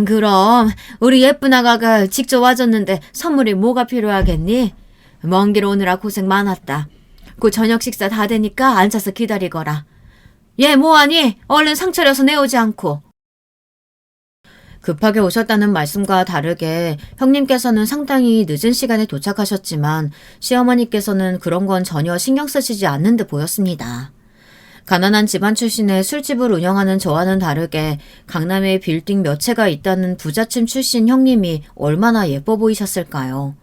그럼 우리 예쁜 아가가 직접 와줬는데 선물이 뭐가 필요하겠니? 먼 길 오느라 고생 많았다. 곧 저녁 식사 다 되니까 앉아서 기다리거라. 얘 뭐하니? 얼른 상 차려서 내오지 않고. 급하게 오셨다는 말씀과 다르게 형님께서는 상당히 늦은 시간에 도착하셨지만 시어머니께서는 그런 건 전혀 신경 쓰시지 않는 듯 보였습니다. 가난한 집안 출신의 술집을 운영하는 저와는 다르게 강남에 빌딩 몇 채가 있다는 부잣집 출신 형님이 얼마나 예뻐 보이셨을까요?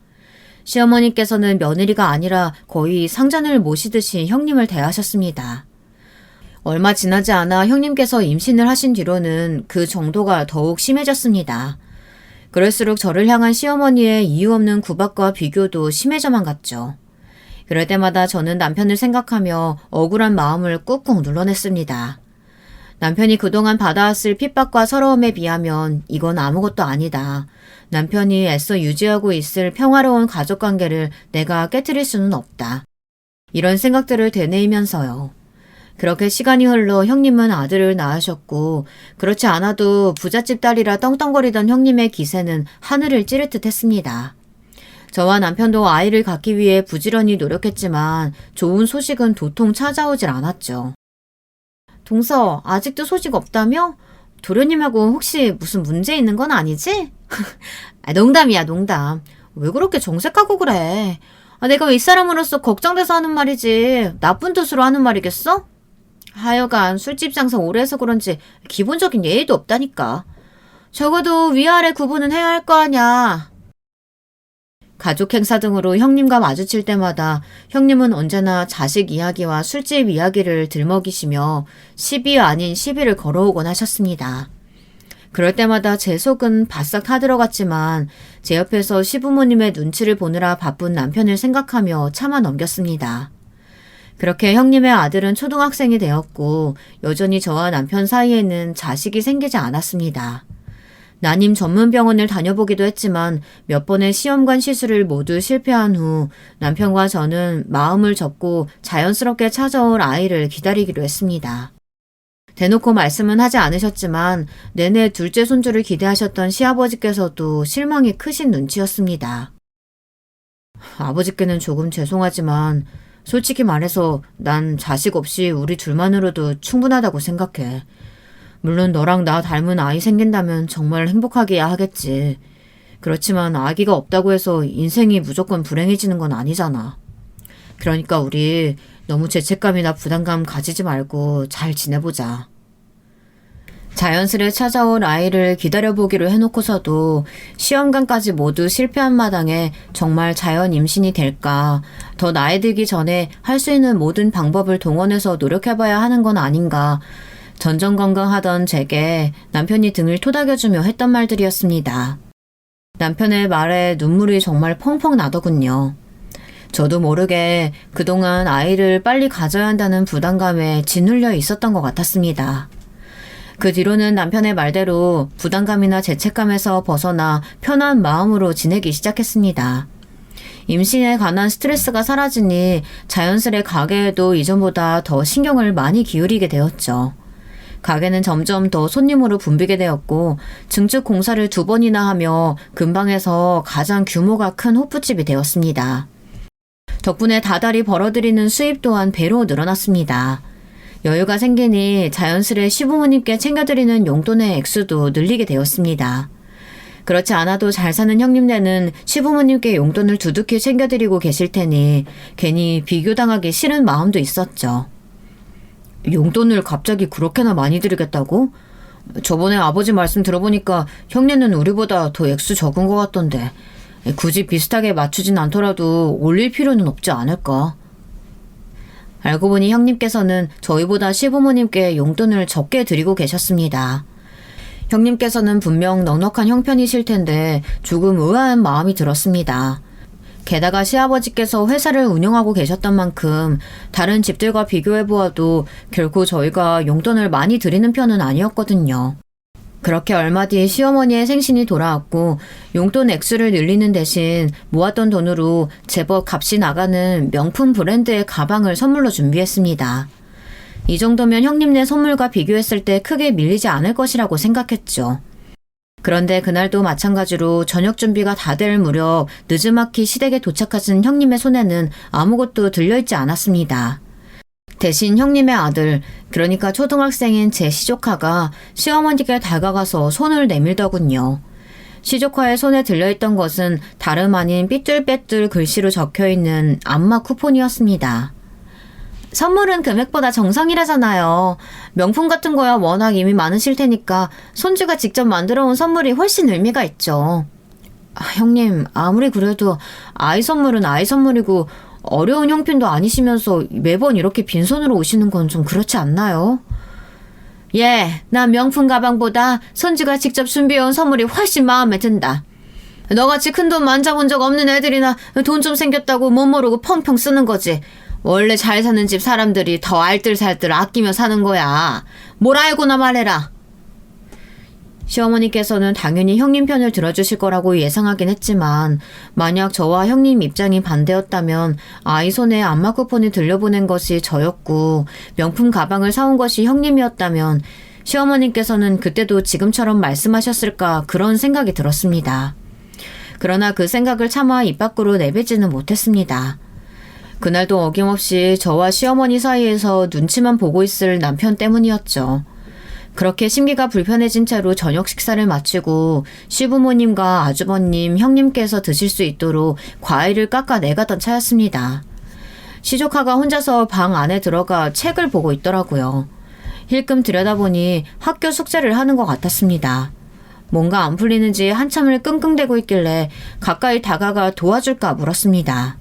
시어머니께서는 며느리가 아니라 거의 상전을 모시듯이 형님을 대하셨습니다. 얼마 지나지 않아 형님께서 임신을 하신 뒤로는 그 정도가 더욱 심해졌습니다. 그럴수록 저를 향한 시어머니의 이유 없는 구박과 비교도 심해져만 갔죠. 그럴 때마다 저는 남편을 생각하며 억울한 마음을 꾹꾹 눌러냈습니다. 남편이 그동안 받아왔을 핍박과 서러움에 비하면 이건 아무것도 아니다. 남편이 애써 유지하고 있을 평화로운 가족관계를 내가 깨트릴 수는 없다. 이런 생각들을 되뇌이면서요. 그렇게 시간이 흘러 형님은 아들을 낳으셨고 그렇지 않아도 부잣집 딸이라 떵떵거리던 형님의 기세는 하늘을 찌를 듯 했습니다. 저와 남편도 아이를 갖기 위해 부지런히 노력했지만 좋은 소식은 도통 찾아오질 않았죠. 동서, 아직도 소식 없다며? 도련님하고 혹시 무슨 문제 있는 건 아니지? 농담이야, 농담. 왜 그렇게 정색하고 그래? 내가 윗사람으로서 걱정돼서 하는 말이지 나쁜 뜻으로 하는 말이겠어? 하여간 술집 장사 오래 해서 그런지 기본적인 예의도 없다니까. 적어도 위아래 구분은 해야 할 거 아냐. 가족 행사 등으로 형님과 마주칠 때마다 형님은 언제나 자식 이야기와 술집 이야기를 들먹이시며 시비 아닌 시비를 걸어오곤 하셨습니다. 그럴 때마다 제 속은 바싹 타들어갔지만 제 옆에서 시부모님의 눈치를 보느라 바쁜 남편을 생각하며 참아 넘겼습니다. 그렇게 형님의 아들은 초등학생이 되었고 여전히 저와 남편 사이에는 자식이 생기지 않았습니다. 난임 전문병원을 다녀보기도 했지만 몇 번의 시험관 시술을 모두 실패한 후 남편과 저는 마음을 접고 자연스럽게 찾아올 아이를 기다리기로 했습니다. 대놓고 말씀은 하지 않으셨지만 내내 둘째 손주를 기대하셨던 시아버지께서도 실망이 크신 눈치였습니다. 아버지께는 조금 죄송하지만 솔직히 말해서 난 자식 없이 우리 둘만으로도 충분하다고 생각해. 물론 너랑 나 닮은 아이 생긴다면 정말 행복하게야 하겠지. 그렇지만 아기가 없다고 해서 인생이 무조건 불행해지는 건 아니잖아. 그러니까 우리 너무 죄책감이나 부담감 가지지 말고 잘 지내보자. 자연스레 찾아올 아이를 기다려보기로 해놓고서도 시험관까지 모두 실패한 마당에 정말 자연 임신이 될까, 더 나이 들기 전에 할 수 있는 모든 방법을 동원해서 노력해봐야 하는 건 아닌가, 전전긍긍하던 제게 남편이 등을 토닥여주며 했던 말들이었습니다. 남편의 말에 눈물이 정말 펑펑 나더군요. 저도 모르게 그동안 아이를 빨리 가져야 한다는 부담감에 짓눌려 있었던 것 같았습니다. 그 뒤로는 남편의 말대로 부담감이나 죄책감에서 벗어나 편한 마음으로 지내기 시작했습니다. 임신에 관한 스트레스가 사라지니 자연스레 가게에도 이전보다 더 신경을 많이 기울이게 되었죠. 가게는 점점 더 손님으로 붐비게 되었고 증축 공사를 2번이나 하며 근방에서 가장 규모가 큰 호프집이 되었습니다. 덕분에 다달이 벌어들이는 수입 또한 배로 늘어났습니다. 여유가 생기니 자연스레 시부모님께 챙겨드리는 용돈의 액수도 늘리게 되었습니다. 그렇지 않아도 잘 사는 형님네는 시부모님께 용돈을 두둑히 챙겨드리고 계실 테니 괜히 비교당하기 싫은 마음도 있었죠. 용돈을 갑자기 그렇게나 많이 드리겠다고? 저번에 아버지 말씀 들어보니까 형네는 우리보다 더 액수 적은 것 같던데 굳이 비슷하게 맞추진 않더라도 올릴 필요는 없지 않을까? 알고 보니 형님께서는 저희보다 시부모님께 용돈을 적게 드리고 계셨습니다. 형님께서는 분명 넉넉한 형편이실 텐데 조금 의아한 마음이 들었습니다. 게다가 시아버지께서 회사를 운영하고 계셨던 만큼 다른 집들과 비교해보아도 결코 저희가 용돈을 많이 드리는 편은 아니었거든요. 그렇게 얼마 뒤 시어머니의 생신이 돌아왔고 용돈 액수를 늘리는 대신 모았던 돈으로 제법 값이 나가는 명품 브랜드의 가방을 선물로 준비했습니다. 이 정도면 형님네 선물과 비교했을 때 크게 밀리지 않을 것이라고 생각했죠. 그런데 그날도 마찬가지로 저녁 준비가 다 될 무렵 느즈마키 시댁에 도착하신 형님의 손에는 아무것도 들려있지 않았습니다. 대신 형님의 아들, 그러니까 초등학생인 제 시조카가 시어머니께 다가가서 손을 내밀더군요. 시조카의 손에 들려있던 것은 다름 아닌 삐뚤빼뚤 글씨로 적혀있는 안마 쿠폰이었습니다. 선물은 금액보다 정성이라잖아요. 명품 같은 거야 워낙 이미 많으실 테니까 손주가 직접 만들어 온 선물이 훨씬 의미가 있죠. 형님, 아무리 그래도 아이 선물은 아이 선물이고 어려운 형편도 아니시면서 매번 이렇게 빈손으로 오시는 건 좀 그렇지 않나요? 예, 난 명품 가방보다 손주가 직접 준비해온 선물이 훨씬 마음에 든다. 너같이 큰돈 만져본 적 없는 애들이나 돈 좀 생겼다고 못 모르고 펑펑 쓰는 거지. 원래 잘 사는 집 사람들이 더 알뜰살뜰 아끼며 사는 거야. 뭘 알고나 말해라. 시어머니께서는 당연히 형님 편을 들어주실 거라고 예상하긴 했지만 만약 저와 형님 입장이 반대였다면 아이 손에 안마 쿠폰이 들려보낸 것이 저였고 명품 가방을 사온 것이 형님이었다면 시어머니께서는 그때도 지금처럼 말씀하셨을까 그런 생각이 들었습니다. 그러나 그 생각을 차마 입 밖으로 내뱉지는 못했습니다. 그날도 어김없이 저와 시어머니 사이에서 눈치만 보고 있을 남편 때문이었죠. 그렇게 심기가 불편해진 채로 저녁 식사를 마치고 시부모님과 아주버님, 형님께서 드실 수 있도록 과일을 깎아 내가던 차였습니다. 시조카가 혼자서 방 안에 들어가 책을 보고 있더라고요. 힐끔 들여다보니 학교 숙제를 하는 것 같았습니다. 뭔가 안 풀리는지 한참을 끙끙대고 있길래 가까이 다가가 도와줄까 물었습니다.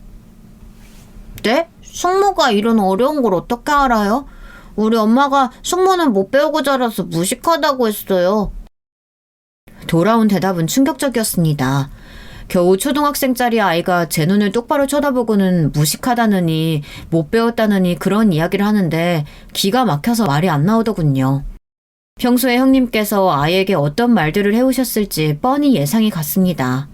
네? 숙모가 이런 어려운 걸 어떻게 알아요? 우리 엄마가 숙모는 못 배우고 자라서 무식하다고 했어요. 돌아온 대답은 충격적이었습니다. 겨우 초등학생짜리 아이가 제 눈을 똑바로 쳐다보고는 무식하다느니 못 배웠다느니 그런 이야기를 하는데 기가 막혀서 말이 안 나오더군요. 평소에 형님께서 아이에게 어떤 말들을 해오셨을지 뻔히 예상이 갔습니다.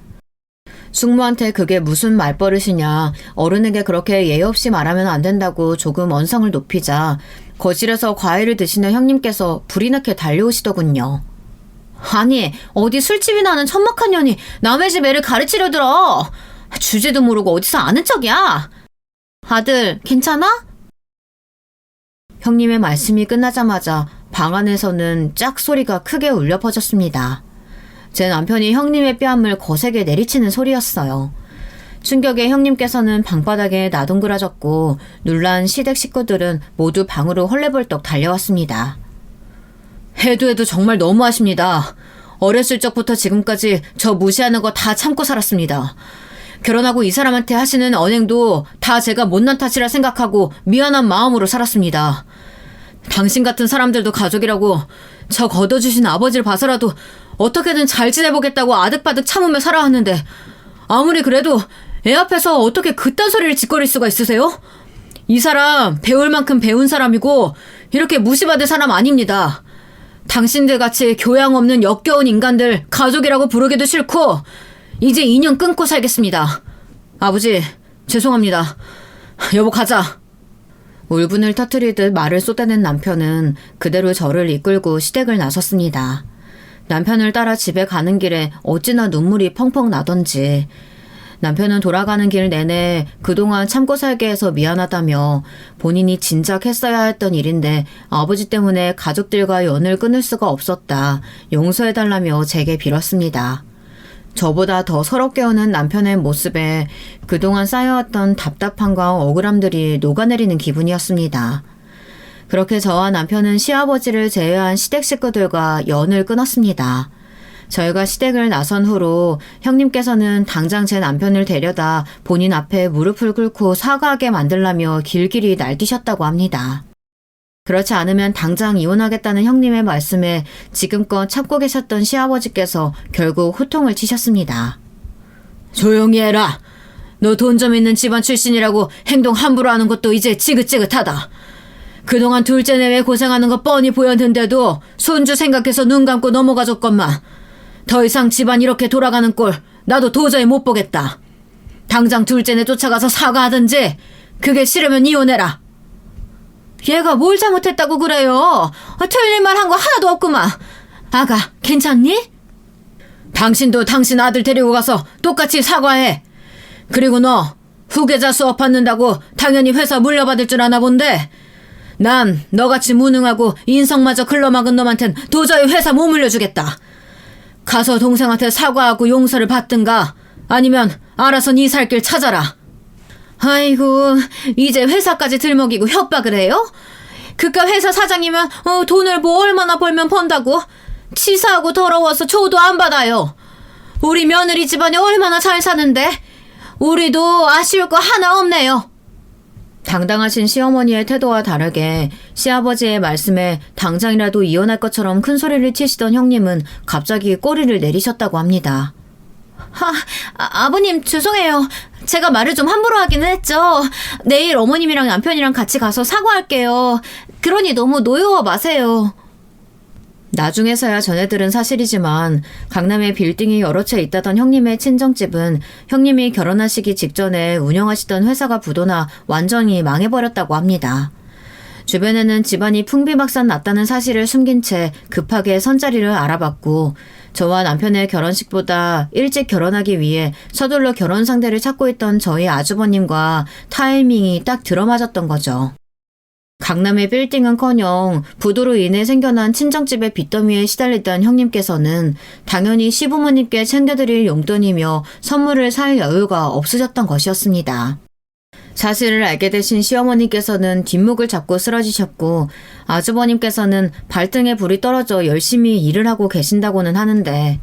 숙모한테 그게 무슨 말버릇이냐, 어른에게 그렇게 예의 없이 말하면 안 된다고 조금 언성을 높이자 거실에서 과일을 드시는 형님께서 불이 나게 달려오시더군요. 아니, 어디 술집이나 하는 천막한 년이 남의 집 애를 가르치려 들어. 주제도 모르고 어디서 아는 척이야. 아들, 괜찮아? 형님의 말씀이 끝나자마자 방 안에서는 짝 소리가 크게 울려 퍼졌습니다. 제 남편이 형님의 뺨을 거세게 내리치는 소리였어요. 충격에 형님께서는 방바닥에 나동그라졌고 놀란 시댁 식구들은 모두 방으로 헐레벌떡 달려왔습니다. 해도 정말 너무하십니다. 어렸을 적부터 지금까지 저 무시하는 거 다 참고 살았습니다. 결혼하고 이 사람한테 하시는 언행도 다 제가 못난 탓이라 생각하고 미안한 마음으로 살았습니다. 당신 같은 사람들도 가족이라고 저 걷어주신 아버지를 봐서라도 어떻게든 잘 지내보겠다고 아득바득 참으며 살아왔는데 아무리 그래도 애 앞에서 어떻게 그딴 소리를 짓거릴 수가 있으세요? 이 사람 배울 만큼 배운 사람이고 이렇게 무시받을 사람 아닙니다. 당신들 같이 교양 없는 역겨운 인간들 가족이라고 부르기도 싫고 이제 인연 끊고 살겠습니다. 아버지, 죄송합니다. 여보, 가자. 울분을 터뜨리듯 말을 쏟아낸 남편은 그대로 저를 이끌고 시댁을 나섰습니다. 남편을 따라 집에 가는 길에 어찌나 눈물이 펑펑 나던지 남편은 돌아가는 길 내내 그동안 참고 살게 해서 미안하다며 본인이 진작 했어야 했던 일인데 아버지 때문에 가족들과 연을 끊을 수가 없었다. 용서해달라며 제게 빌었습니다. 저보다 더 서럽게 우는 남편의 모습에 그동안 쌓여왔던 답답함과 억울함들이 녹아내리는 기분이었습니다. 그렇게 저와 남편은 시아버지를 제외한 시댁 식구들과 연을 끊었습니다. 저희가 시댁을 나선 후로 형님께서는 당장 제 남편을 데려다 본인 앞에 무릎을 꿇고 사과하게 만들라며 길길이 날뛰셨다고 합니다. 그렇지 않으면 당장 이혼하겠다는 형님의 말씀에 지금껏 참고 계셨던 시아버지께서 결국 호통을 치셨습니다. 조용히 해라. 너 돈 좀 있는 집안 출신이라고 행동 함부로 하는 것도 이제 지긋지긋하다. 그동안 둘째 내외 고생하는 거 뻔히 보였는데도 손주 생각해서 눈 감고 넘어가줬건만 더 이상 집안 이렇게 돌아가는 꼴 나도 도저히 못 보겠다. 당장 둘째네 쫓아가서 사과하든지 그게 싫으면 이혼해라. 얘가 뭘 잘못했다고 그래요? 틀린 말 한 거 하나도 없구만. 아가, 괜찮니? 당신도 당신 아들 데리고 가서 똑같이 사과해. 그리고 너 후계자 수업 받는다고 당연히 회사 물려받을 줄 아나 본데 난 너같이 무능하고 인성마저 글러먹은 놈한텐 도저히 회사 못 물려주겠다. 가서 동생한테 사과하고 용서를 받든가 아니면 알아서 네 살 길 찾아라. 아이고, 이제 회사까지 들먹이고 협박을 해요? 그깟 회사 사장이면 돈을 뭐 얼마나 벌면 번다고? 치사하고 더러워서 줘도 안 받아요. 우리 며느리 집안이 얼마나 잘 사는데 우리도 아쉬울 거 하나 없네요. 당당하신 시어머니의 태도와 다르게 시아버지의 말씀에 당장이라도 이혼할 것처럼 큰 소리를 치시던 형님은 갑자기 꼬리를 내리셨다고 합니다. 아버님 죄송해요. 제가 말을 좀 함부로 하기는 했죠. 내일 어머님이랑 남편이랑 같이 가서 사과할게요. 그러니 너무 노여워 마세요. 나중에서야 전해들은 사실이지만 강남에 빌딩이 여러 채 있다던 형님의 친정집은 형님이 결혼하시기 직전에 운영하시던 회사가 부도나 완전히 망해버렸다고 합니다. 주변에는 집안이 풍비박산 났다는 사실을 숨긴 채 급하게 선자리를 알아봤고 저와 남편의 결혼식보다 일찍 결혼하기 위해 서둘러 결혼 상대를 찾고 있던 저희 아주버님과 타이밍이 딱 들어맞았던 거죠. 강남의 빌딩은커녕 부도로 인해 생겨난 친정집의 빚더미에 시달리던 형님께서는 당연히 시부모님께 챙겨드릴 용돈이며 선물을 살 여유가 없으셨던 것이었습니다. 사실을 알게 되신 시어머니께서는 뒷목을 잡고 쓰러지셨고 아주버님께서는 발등에 불이 떨어져 열심히 일을 하고 계신다고는 하는데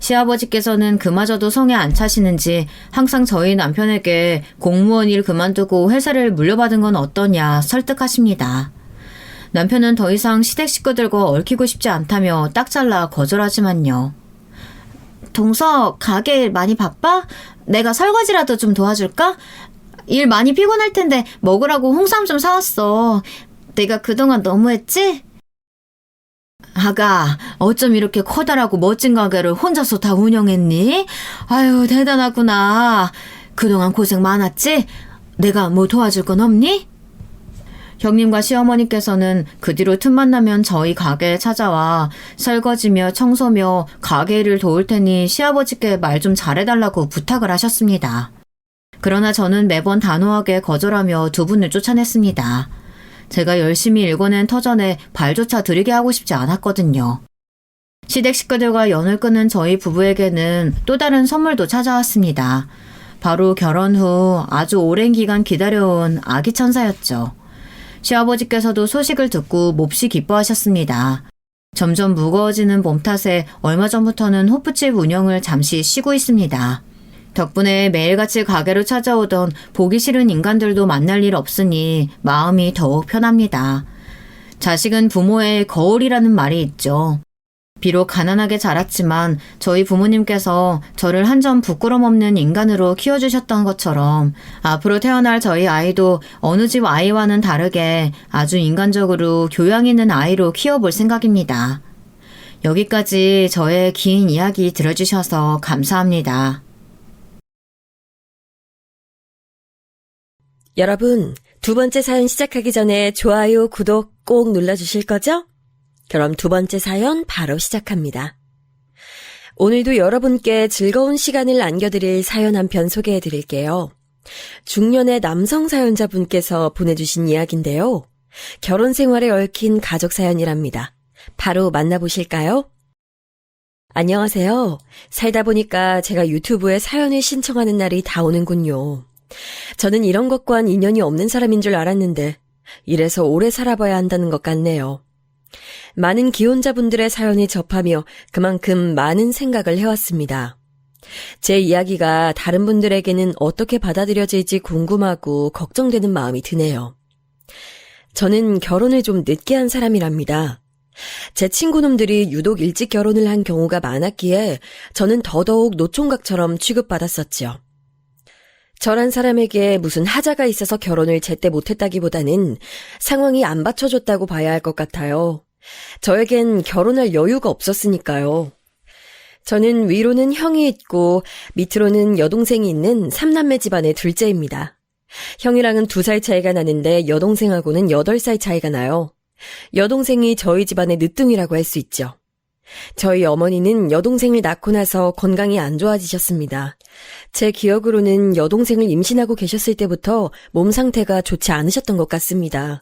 시아버지께서는 그마저도 성에 안 차시는지 항상 저희 남편에게 공무원 일 그만두고 회사를 물려받은 건 어떠냐 설득하십니다. 남편은 더 이상 시댁 식구들과 얽히고 싶지 않다며 딱 잘라 거절하지만요. 동서 가게 많이 바빠? 내가 설거지라도 좀 도와줄까? 일 많이 피곤할 텐데 먹으라고 홍삼 좀 사왔어. 내가 그동안 너무했지? 아가, 어쩜 이렇게 커다랗고 멋진 가게를 혼자서 다 운영했니? 아유, 대단하구나. 그동안 고생 많았지? 내가 뭐 도와줄 건 없니? 형님과 시어머니께서는 그 뒤로 틈만 나면 저희 가게에 찾아와 설거지며 청소며 가게 일을 도울 테니 시아버지께 말 좀 잘해달라고 부탁을 하셨습니다. 그러나 저는 매번 단호하게 거절하며 두 분을 쫓아냈습니다. 제가 열심히 읽어낸 터전에 발조차 들이게 하고 싶지 않았거든요. 시댁 식구들과 연을 끊은 저희 부부에게는 또 다른 선물도 찾아왔습니다. 바로 결혼 후 아주 오랜 기간 기다려온 아기 천사였죠. 시아버지께서도 소식을 듣고 몹시 기뻐하셨습니다. 점점 무거워지는 몸 탓에 얼마 전부터는 호프집 운영을 잠시 쉬고 있습니다. 덕분에 매일같이 가게로 찾아오던 보기 싫은 인간들도 만날 일 없으니 마음이 더욱 편합니다. 자식은 부모의 거울이라는 말이 있죠. 비록 가난하게 자랐지만 저희 부모님께서 저를 한 점 부끄럼 없는 인간으로 키워주셨던 것처럼 앞으로 태어날 저희 아이도 어느 집 아이와는 다르게 아주 인간적으로 교양 있는 아이로 키워볼 생각입니다. 여기까지 저의 긴 이야기 들어주셔서 감사합니다. 여러분, 두 번째 사연 시작하기 전에 좋아요, 구독 꼭 눌러주실 거죠? 그럼 두 번째 사연 바로 시작합니다. 오늘도 여러분께 즐거운 시간을 안겨드릴 사연 한 편 소개해드릴게요. 중년의 남성 사연자분께서 보내주신 이야기인데요. 결혼 생활에 얽힌 가족 사연이랍니다. 바로 만나보실까요? 안녕하세요. 살다 보니까 제가 유튜브에 사연을 신청하는 날이 다 오는군요. 저는 이런 것과는 인연이 없는 사람인 줄 알았는데 이래서 오래 살아봐야 한다는 것 같네요. 많은 기혼자분들의 사연을 접하며 그만큼 많은 생각을 해왔습니다. 제 이야기가 다른 분들에게는 어떻게 받아들여질지 궁금하고 걱정되는 마음이 드네요. 저는 결혼을 좀 늦게 한 사람이랍니다. 제 친구놈들이 유독 일찍 결혼을 한 경우가 많았기에 저는 더더욱 노총각처럼 취급받았었죠. 저란 사람에게 무슨 하자가 있어서 결혼을 제때 못했다기보다는 상황이 안 받쳐줬다고 봐야 할 것 같아요. 저에겐 결혼할 여유가 없었으니까요. 저는 위로는 형이 있고 밑으로는 여동생이 있는 3남매 집안의 둘째입니다. 형이랑은 2살 차이가 나는데 여동생하고는 8살 차이가 나요. 여동생이 저희 집안의 늦둥이라고 할 수 있죠. 저희 어머니는 여동생을 낳고 나서 건강이 안 좋아지셨습니다. 제 기억으로는 여동생을 임신하고 계셨을 때부터 몸 상태가 좋지 않으셨던 것 같습니다.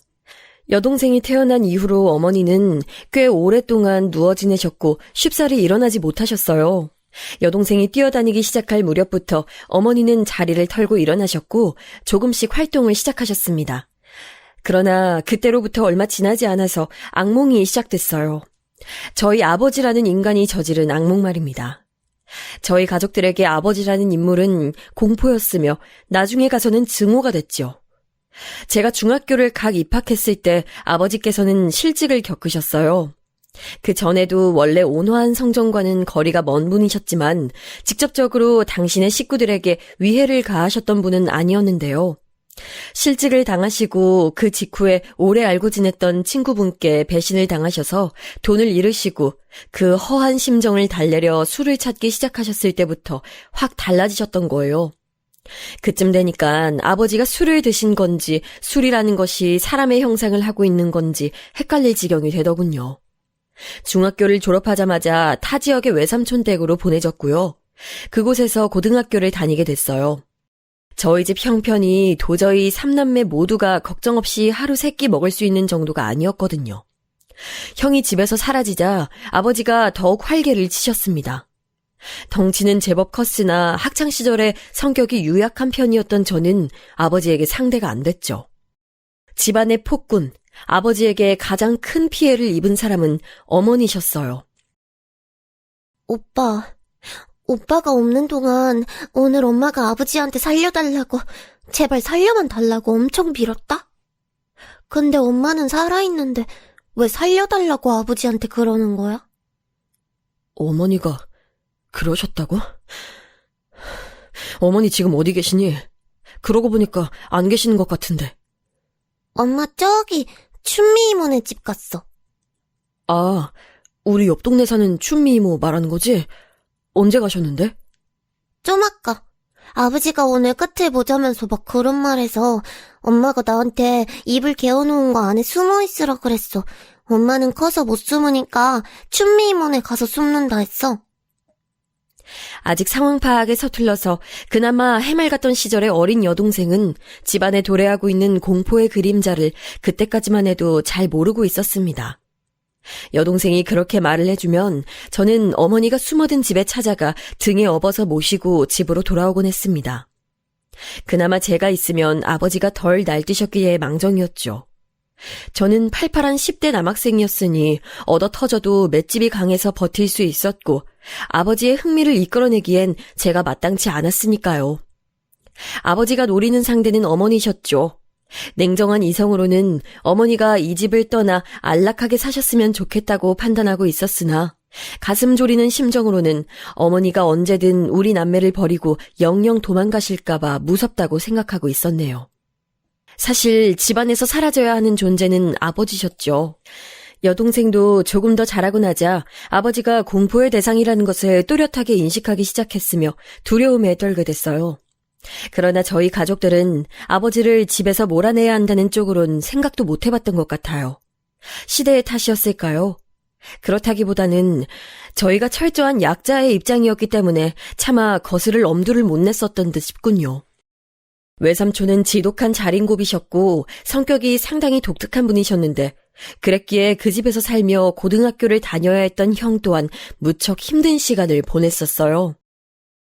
여동생이 태어난 이후로 어머니는 꽤 오랫동안 누워 지내셨고 쉽사리 일어나지 못하셨어요. 여동생이 뛰어다니기 시작할 무렵부터 어머니는 자리를 털고 일어나셨고 조금씩 활동을 시작하셨습니다. 그러나 그때로부터 얼마 지나지 않아서 악몽이 시작됐어요. 저희 아버지라는 인간이 저지른 악몽 말입니다. 저희 가족들에게 아버지라는 인물은 공포였으며 나중에 가서는 증오가 됐죠. 제가 중학교를 각 입학했을 때 아버지께서는 실직을 겪으셨어요. 그 전에도 원래 온화한 성정과는 거리가 먼 분이셨지만 직접적으로 당신의 식구들에게 위해를 가하셨던 분은 아니었는데요. 실직을 당하시고 그 직후에 오래 알고 지냈던 친구분께 배신을 당하셔서 돈을 잃으시고 그 허한 심정을 달래려 술을 찾기 시작하셨을 때부터 확 달라지셨던 거예요. 그쯤 되니까 아버지가 술을 드신 건지 술이라는 것이 사람의 형상을 하고 있는 건지 헷갈릴 지경이 되더군요. 중학교를 졸업하자마자 타 지역의 외삼촌 댁으로 보내졌고요. 그곳에서 고등학교를 다니게 됐어요. 저희 집 형편이 도저히 3남매 모두가 걱정 없이 하루 세 끼 먹을 수 있는 정도가 아니었거든요. 형이 집에서 사라지자 아버지가 더욱 활개를 치셨습니다. 덩치는 제법 컸으나 학창시절에 성격이 유약한 편이었던 저는 아버지에게 상대가 안 됐죠. 집안의 폭군, 아버지에게 가장 큰 피해를 입은 사람은 어머니셨어요. 오빠가 없는 동안 오늘 엄마가 아버지한테 살려달라고, 제발 살려만 달라고 엄청 빌었다? 근데 엄마는 살아있는데 왜 살려달라고 아버지한테 그러는 거야? 어머니가 그러셨다고? 어머니 지금 어디 계시니? 그러고 보니까 안 계시는 것 같은데. 엄마 저기 춘미 이모네 집 갔어. 아, 우리 옆 동네 사는 춘미 이모 말하는 거지? 언제 가셨는데? 좀 아까 아버지가 오늘 끝을 보자면서 막 그런 말해서 엄마가 나한테 이불 개어놓은 거 안에 숨어 있으라 그랬어. 엄마는 커서 못 숨으니까 춘미 이모네 가서 숨는다 했어. 아직 상황 파악에 서툴러서 그나마 해맑았던 시절의 어린 여동생은 집안에 도래하고 있는 공포의 그림자를 그때까지만 해도 잘 모르고 있었습니다. 여동생이 그렇게 말을 해주면 저는 어머니가 숨어든 집에 찾아가 등에 업어서 모시고 집으로 돌아오곤 했습니다. 그나마 제가 있으면 아버지가 덜 날뛰셨기에 망정이었죠. 저는 팔팔한 10대 남학생이었으니 얻어 터져도 맷집이 강해서 버틸 수 있었고 아버지의 흥미를 이끌어내기엔 제가 마땅치 않았으니까요. 아버지가 노리는 상대는 어머니셨죠. 냉정한 이성으로는 어머니가 이 집을 떠나 안락하게 사셨으면 좋겠다고 판단하고 있었으나 가슴 졸이는 심정으로는 어머니가 언제든 우리 남매를 버리고 영영 도망가실까봐 무섭다고 생각하고 있었네요. 사실 집안에서 사라져야 하는 존재는 아버지셨죠. 여동생도 조금 더 자라고 나자 아버지가 공포의 대상이라는 것을 또렷하게 인식하기 시작했으며 두려움에 떨게 됐어요. 그러나 저희 가족들은 아버지를 집에서 몰아내야 한다는 쪽으론 생각도 못 해봤던 것 같아요. 시대의 탓이었을까요? 그렇다기보다는 저희가 철저한 약자의 입장이었기 때문에 차마 거스를 엄두를 못 냈었던 듯 싶군요. 외삼촌은 지독한 자린고비셨고 성격이 상당히 독특한 분이셨는데 그랬기에 그 집에서 살며 고등학교를 다녀야 했던 형 또한 무척 힘든 시간을 보냈었어요.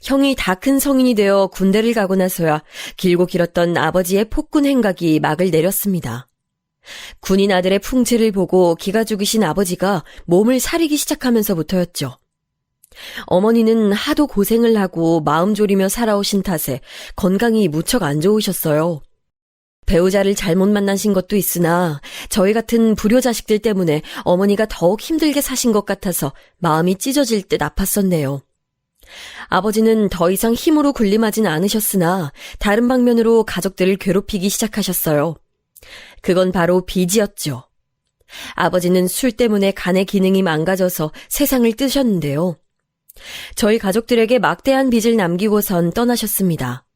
형이 다 큰 성인이 되어 군대를 가고 나서야 길고 길었던 아버지의 폭군 행각이 막을 내렸습니다. 군인 아들의 풍채를 보고 기가 죽이신 아버지가 몸을 사리기 시작하면서부터였죠. 어머니는 하도 고생을 하고 마음 졸이며 살아오신 탓에 건강이 무척 안 좋으셨어요. 배우자를 잘못 만나신 것도 있으나 저희 같은 불효 자식들 때문에 어머니가 더욱 힘들게 사신 것 같아서 마음이 찢어질 듯 아팠었네요. 아버지는 더 이상 힘으로 군림하진 않으셨으나 다른 방면으로 가족들을 괴롭히기 시작하셨어요. 그건 바로 빚이었죠. 아버지는 술 때문에 간의 기능이 망가져서 세상을 뜨셨는데요. 저희 가족들에게 막대한 빚을 남기고선 떠나셨습니다.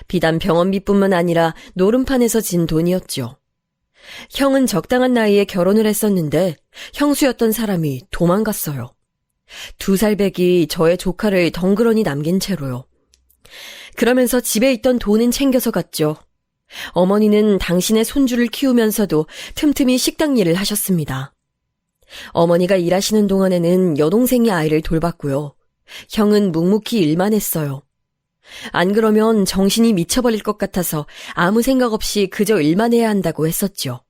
비단 병원비뿐만 아니라 노름판에서 진 돈이었죠. 형은 적당한 나이에 결혼을 했었는데 형수였던 사람이 도망갔어요. 2살배기 저의 조카를 덩그러니 남긴 채로요. 그러면서 집에 있던 돈은 챙겨서 갔죠. 어머니는 당신의 손주를 키우면서도 틈틈이 식당 일을 하셨습니다. 어머니가 일하시는 동안에는 여동생이 아이를 돌봤고요. 형은 묵묵히 일만 했어요. 안 그러면 정신이 미쳐버릴 것 같아서 아무 생각 없이 그저 일만 해야 한다고 했었죠.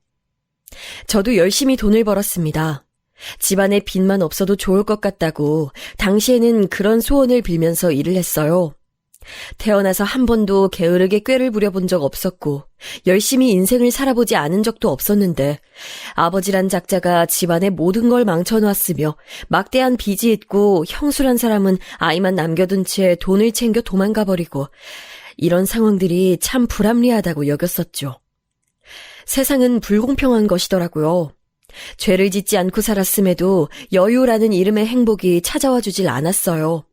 저도 열심히 돈을 벌었습니다. 집안에 빚만 없어도 좋을 것 같다고 당시에는 그런 소원을 빌면서 일을 했어요. 태어나서 한 번도 게으르게 꾀를 부려본 적 없었고 열심히 인생을 살아보지 않은 적도 없었는데 아버지란 작자가 집안의 모든 걸 망쳐놨으며 막대한 빚이 있고 형수란 사람은 아이만 남겨둔 채 돈을 챙겨 도망가버리고 이런 상황들이 참 불합리하다고 여겼었죠. 세상은 불공평한 것이더라고요. 죄를 짓지 않고 살았음에도 여유라는 이름의 행복이 찾아와 주질 않았어요.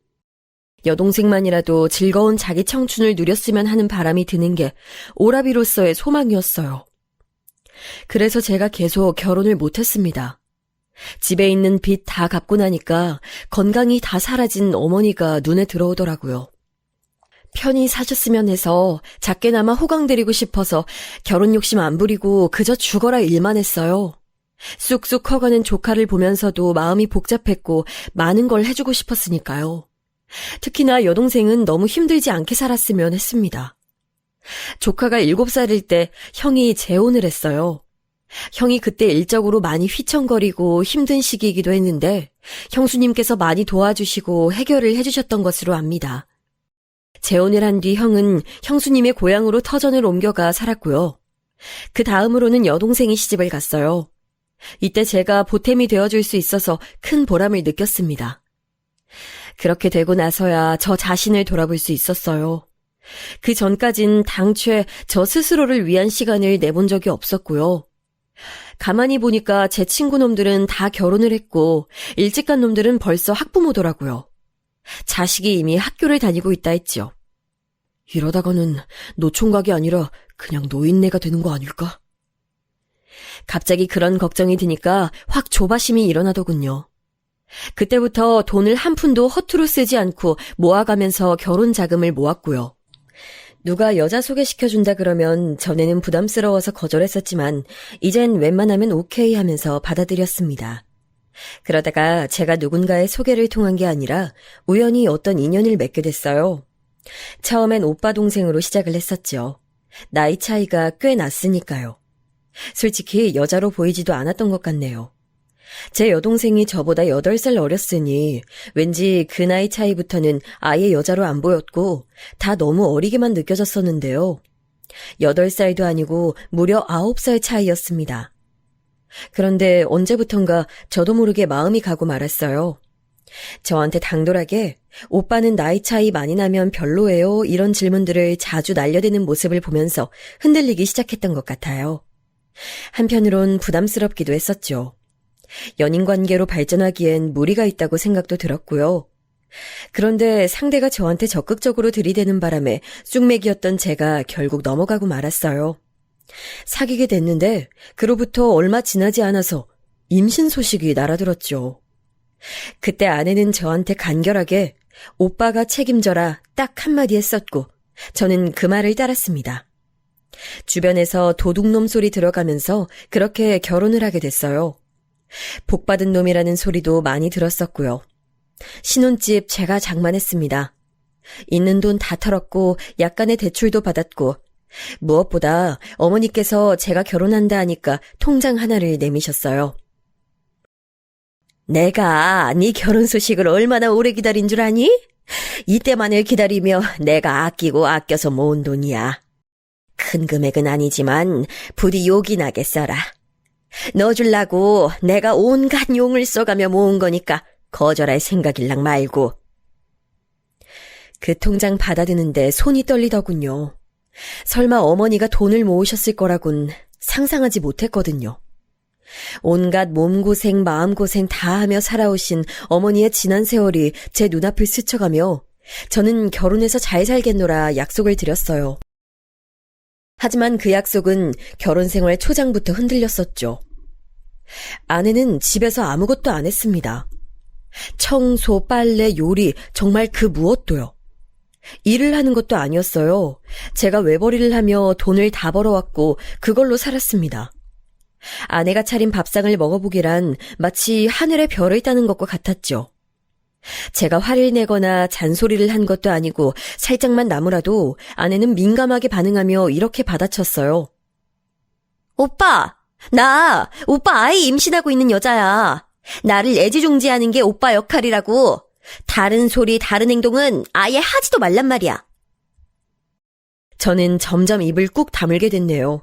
여동생만이라도 즐거운 자기 청춘을 누렸으면 하는 바람이 드는 게 오라비로서의 소망이었어요. 그래서 제가 계속 결혼을 못했습니다. 집에 있는 빚 다 갚고 나니까 건강이 다 사라진 어머니가 눈에 들어오더라고요. 편히 사셨으면 해서 작게나마 호강드리고 싶어서 결혼 욕심 안 부리고 그저 죽어라 일만 했어요. 쑥쑥 커가는 조카를 보면서도 마음이 복잡했고 많은 걸 해주고 싶었으니까요. 특히나 여동생은 너무 힘들지 않게 살았으면 했습니다. 조카가 7살일 때 형이 재혼을 했어요. 형이 그때 일적으로 많이 휘청거리고 힘든 시기이기도 했는데 형수님께서 많이 도와주시고 해결을 해주셨던 것으로 압니다. 재혼을 한 뒤 형은 형수님의 고향으로 터전을 옮겨가 살았고요. 그 다음으로는 여동생이 시집을 갔어요. 이때 제가 보탬이 되어줄 수 있어서 큰 보람을 느꼈습니다. 그렇게 되고 나서야 저 자신을 돌아볼 수 있었어요. 그 전까진 당최 저 스스로를 위한 시간을 내본 적이 없었고요. 가만히 보니까 제 친구 놈들은 다 결혼을 했고 일찍 간 놈들은 벌써 학부모더라고요. 자식이 이미 학교를 다니고 있다 했죠. 이러다가는 노총각이 아니라 그냥 노인네가 되는 거 아닐까? 갑자기 그런 걱정이 드니까 확 조바심이 일어나더군요. 그때부터 돈을 한 푼도 허투루 쓰지 않고 모아가면서 결혼 자금을 모았고요. 누가 여자 소개시켜준다 그러면 전에는 부담스러워서 거절했었지만 이젠 웬만하면 오케이 하면서 받아들였습니다. 그러다가 제가 누군가의 소개를 통한 게 아니라 우연히 어떤 인연을 맺게 됐어요. 처음엔 오빠 동생으로 시작을 했었죠. 나이 차이가 꽤 났으니까요. 솔직히 여자로 보이지도 않았던 것 같네요. 제 여동생이 저보다 8살 어렸으니 왠지 그 나이 차이부터는 아예 여자로 안 보였고 다 너무 어리게만 느껴졌었는데요. 8살도 아니고 무려 9살 차이였습니다. 그런데 언제부턴가 저도 모르게 마음이 가고 말았어요. 저한테 당돌하게 오빠는 나이 차이 많이 나면 별로예요 이런 질문들을 자주 날려대는 모습을 보면서 흔들리기 시작했던 것 같아요. 한편으론 부담스럽기도 했었죠. 연인 관계로 발전하기엔 무리가 있다고 생각도 들었고요. 그런데 상대가 저한테 적극적으로 들이대는 바람에 쑥맥이었던 제가 결국 넘어가고 말았어요. 사귀게 됐는데 그로부터 얼마 지나지 않아서 임신 소식이 날아들었죠. 그때 아내는 저한테 간결하게 오빠가 책임져라 딱 한마디 했었고 저는 그 말을 따랐습니다. 주변에서 도둑놈 소리 들어가면서 그렇게 결혼을 하게 됐어요. 복받은 놈이라는 소리도 많이 들었었고요. 신혼집 제가 장만했습니다. 있는 돈 다 털었고 약간의 대출도 받았고 무엇보다 어머니께서 제가 결혼한다 하니까 통장 하나를 내미셨어요. 내가 네 결혼 소식을 얼마나 오래 기다린 줄 아니? 이때만을 기다리며 내가 아끼고 아껴서 모은 돈이야. 큰 금액은 아니지만 부디 욕이 나게 써라. 넣어주려고 내가 온갖 용을 써가며 모은 거니까 거절할 생각일랑 말고. 그 통장 받아드는데 손이 떨리더군요. 설마 어머니가 돈을 모으셨을 거라곤 상상하지 못했거든요. 온갖 몸고생 마음고생 다 하며 살아오신 어머니의 지난 세월이 제 눈앞을 스쳐가며 저는 결혼해서 잘 살겠노라 약속을 드렸어요. 하지만 그 약속은 결혼 생활 초장부터 흔들렸었죠. 아내는 집에서 아무것도 안 했습니다. 청소, 빨래, 요리 정말 그 무엇도요. 일을 하는 것도 아니었어요. 제가 외벌이를 하며 돈을 다 벌어왔고 그걸로 살았습니다. 아내가 차린 밥상을 먹어보기란 마치 하늘에 별을 따는 것과 같았죠. 제가 화를 내거나 잔소리를 한 것도 아니고 살짝만 나무라도 아내는 민감하게 반응하며 이렇게 받아쳤어요. 오빠 아이 임신하고 있는 여자야. 나를 애지중지하는 게 오빠 역할이라고. 다른 소리, 다른 행동은 아예 하지도 말란 말이야. 저는 점점 입을 꾹 다물게 됐네요.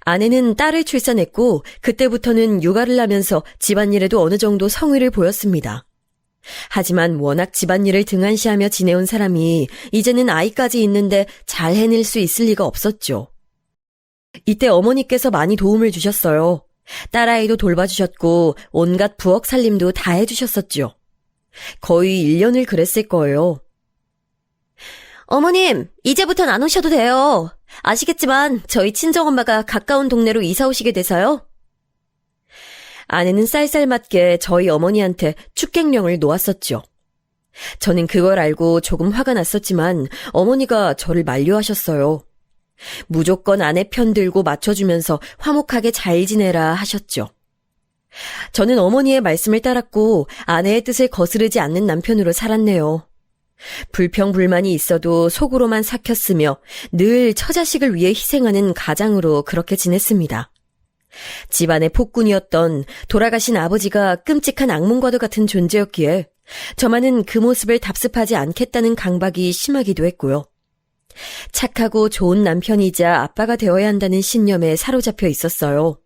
아내는 딸을 출산했고 그때부터는 육아를 하면서 집안일에도 어느 정도 성의를 보였습니다. 하지만 워낙 집안일을 등한시하며 지내온 사람이 이제는 아이까지 있는데 잘 해낼 수 있을 리가 없었죠. 이때 어머니께서 많이 도움을 주셨어요. 딸아이도 돌봐주셨고 온갖 부엌 살림도 다 해주셨었죠. 거의 1년을 그랬을 거예요. 어머님, 이제부턴 안 오셔도 돼요. 아시겠지만 저희 친정엄마가 가까운 동네로 이사 오시게 돼서요. 아내는 쌀쌀맞게 저희 어머니한테 축객령을 놓았었죠. 저는 그걸 알고 조금 화가 났었지만 어머니가 저를 만류하셨어요. 무조건 아내 편 들고 맞춰주면서 화목하게 잘 지내라 하셨죠. 저는 어머니의 말씀을 따랐고 아내의 뜻을 거스르지 않는 남편으로 살았네요. 불평불만이 있어도 속으로만 삭혔으며 늘 처자식을 위해 희생하는 가장으로 그렇게 지냈습니다. 집안의 폭군이었던 돌아가신 아버지가 끔찍한 악몽과도 같은 존재였기에 저만은 그 모습을 답습하지 않겠다는 강박이 심하기도 했고요. 착하고 좋은 남편이자 아빠가 되어야 한다는 신념에 사로잡혀 있었어요.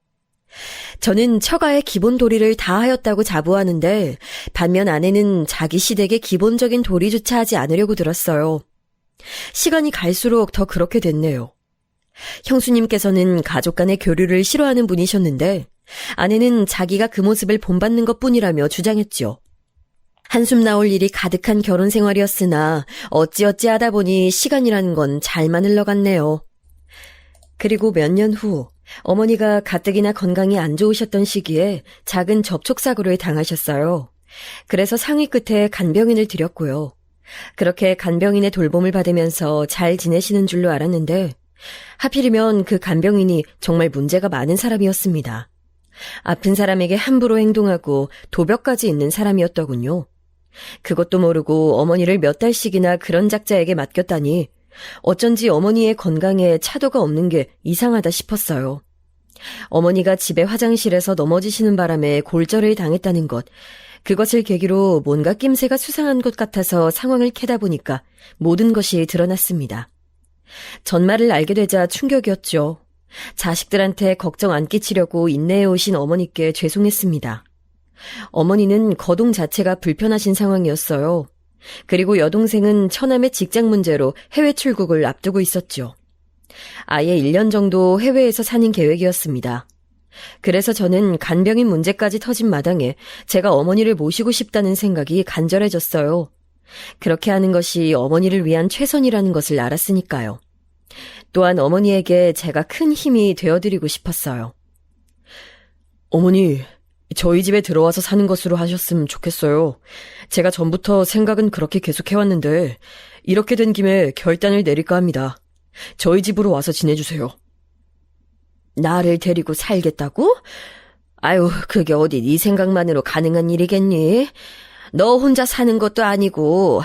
저는 처가의 기본 도리를 다 하였다고 자부하는데 반면 아내는 자기 시댁의 기본적인 도리조차 하지 않으려고 들었어요. 시간이 갈수록 더 그렇게 됐네요. 형수님께서는 가족 간의 교류를 싫어하는 분이셨는데 아내는 자기가 그 모습을 본받는 것뿐이라며 주장했죠. 한숨 나올 일이 가득한 결혼 생활이었으나 어찌어찌 하다 보니 시간이라는 건 잘만 흘러갔네요. 그리고 몇 년 후 어머니가 가뜩이나 건강이 안 좋으셨던 시기에 작은 접촉사고를 당하셨어요. 그래서 상위 끝에 간병인을 들였고요. 그렇게 간병인의 돌봄을 받으면서 잘 지내시는 줄로 알았는데 하필이면 그 간병인이 정말 문제가 많은 사람이었습니다. 아픈 사람에게 함부로 행동하고 도벽까지 있는 사람이었더군요. 그것도 모르고 어머니를 몇 달씩이나 그런 작자에게 맡겼다니 어쩐지 어머니의 건강에 차도가 없는 게 이상하다 싶었어요. 어머니가 집의 화장실에서 넘어지시는 바람에 골절을 당했다는 것, 그것을 계기로 뭔가 낌새가 수상한 것 같아서 상황을 캐다 보니까 모든 것이 드러났습니다. 전말을 알게 되자 충격이었죠. 자식들한테 걱정 안 끼치려고 인내해 오신 어머니께 죄송했습니다. 어머니는 거동 자체가 불편하신 상황이었어요. 그리고 여동생은 처남의 직장 문제로 해외 출국을 앞두고 있었죠. 아예 1년 정도 해외에서 사는 계획이었습니다. 그래서 저는 간병인 문제까지 터진 마당에 제가 어머니를 모시고 싶다는 생각이 간절해졌어요. 그렇게 하는 것이 어머니를 위한 최선이라는 것을 알았으니까요. 또한 어머니에게 제가 큰 힘이 되어드리고 싶었어요. 어머니, 저희 집에 들어와서 사는 것으로 하셨으면 좋겠어요. 제가 전부터 생각은 그렇게 계속 해왔는데 이렇게 된 김에 결단을 내릴까 합니다. 저희 집으로 와서 지내주세요. 나를 데리고 살겠다고? 아유, 그게 어디 네 생각만으로 가능한 일이겠니? 너 혼자 사는 것도 아니고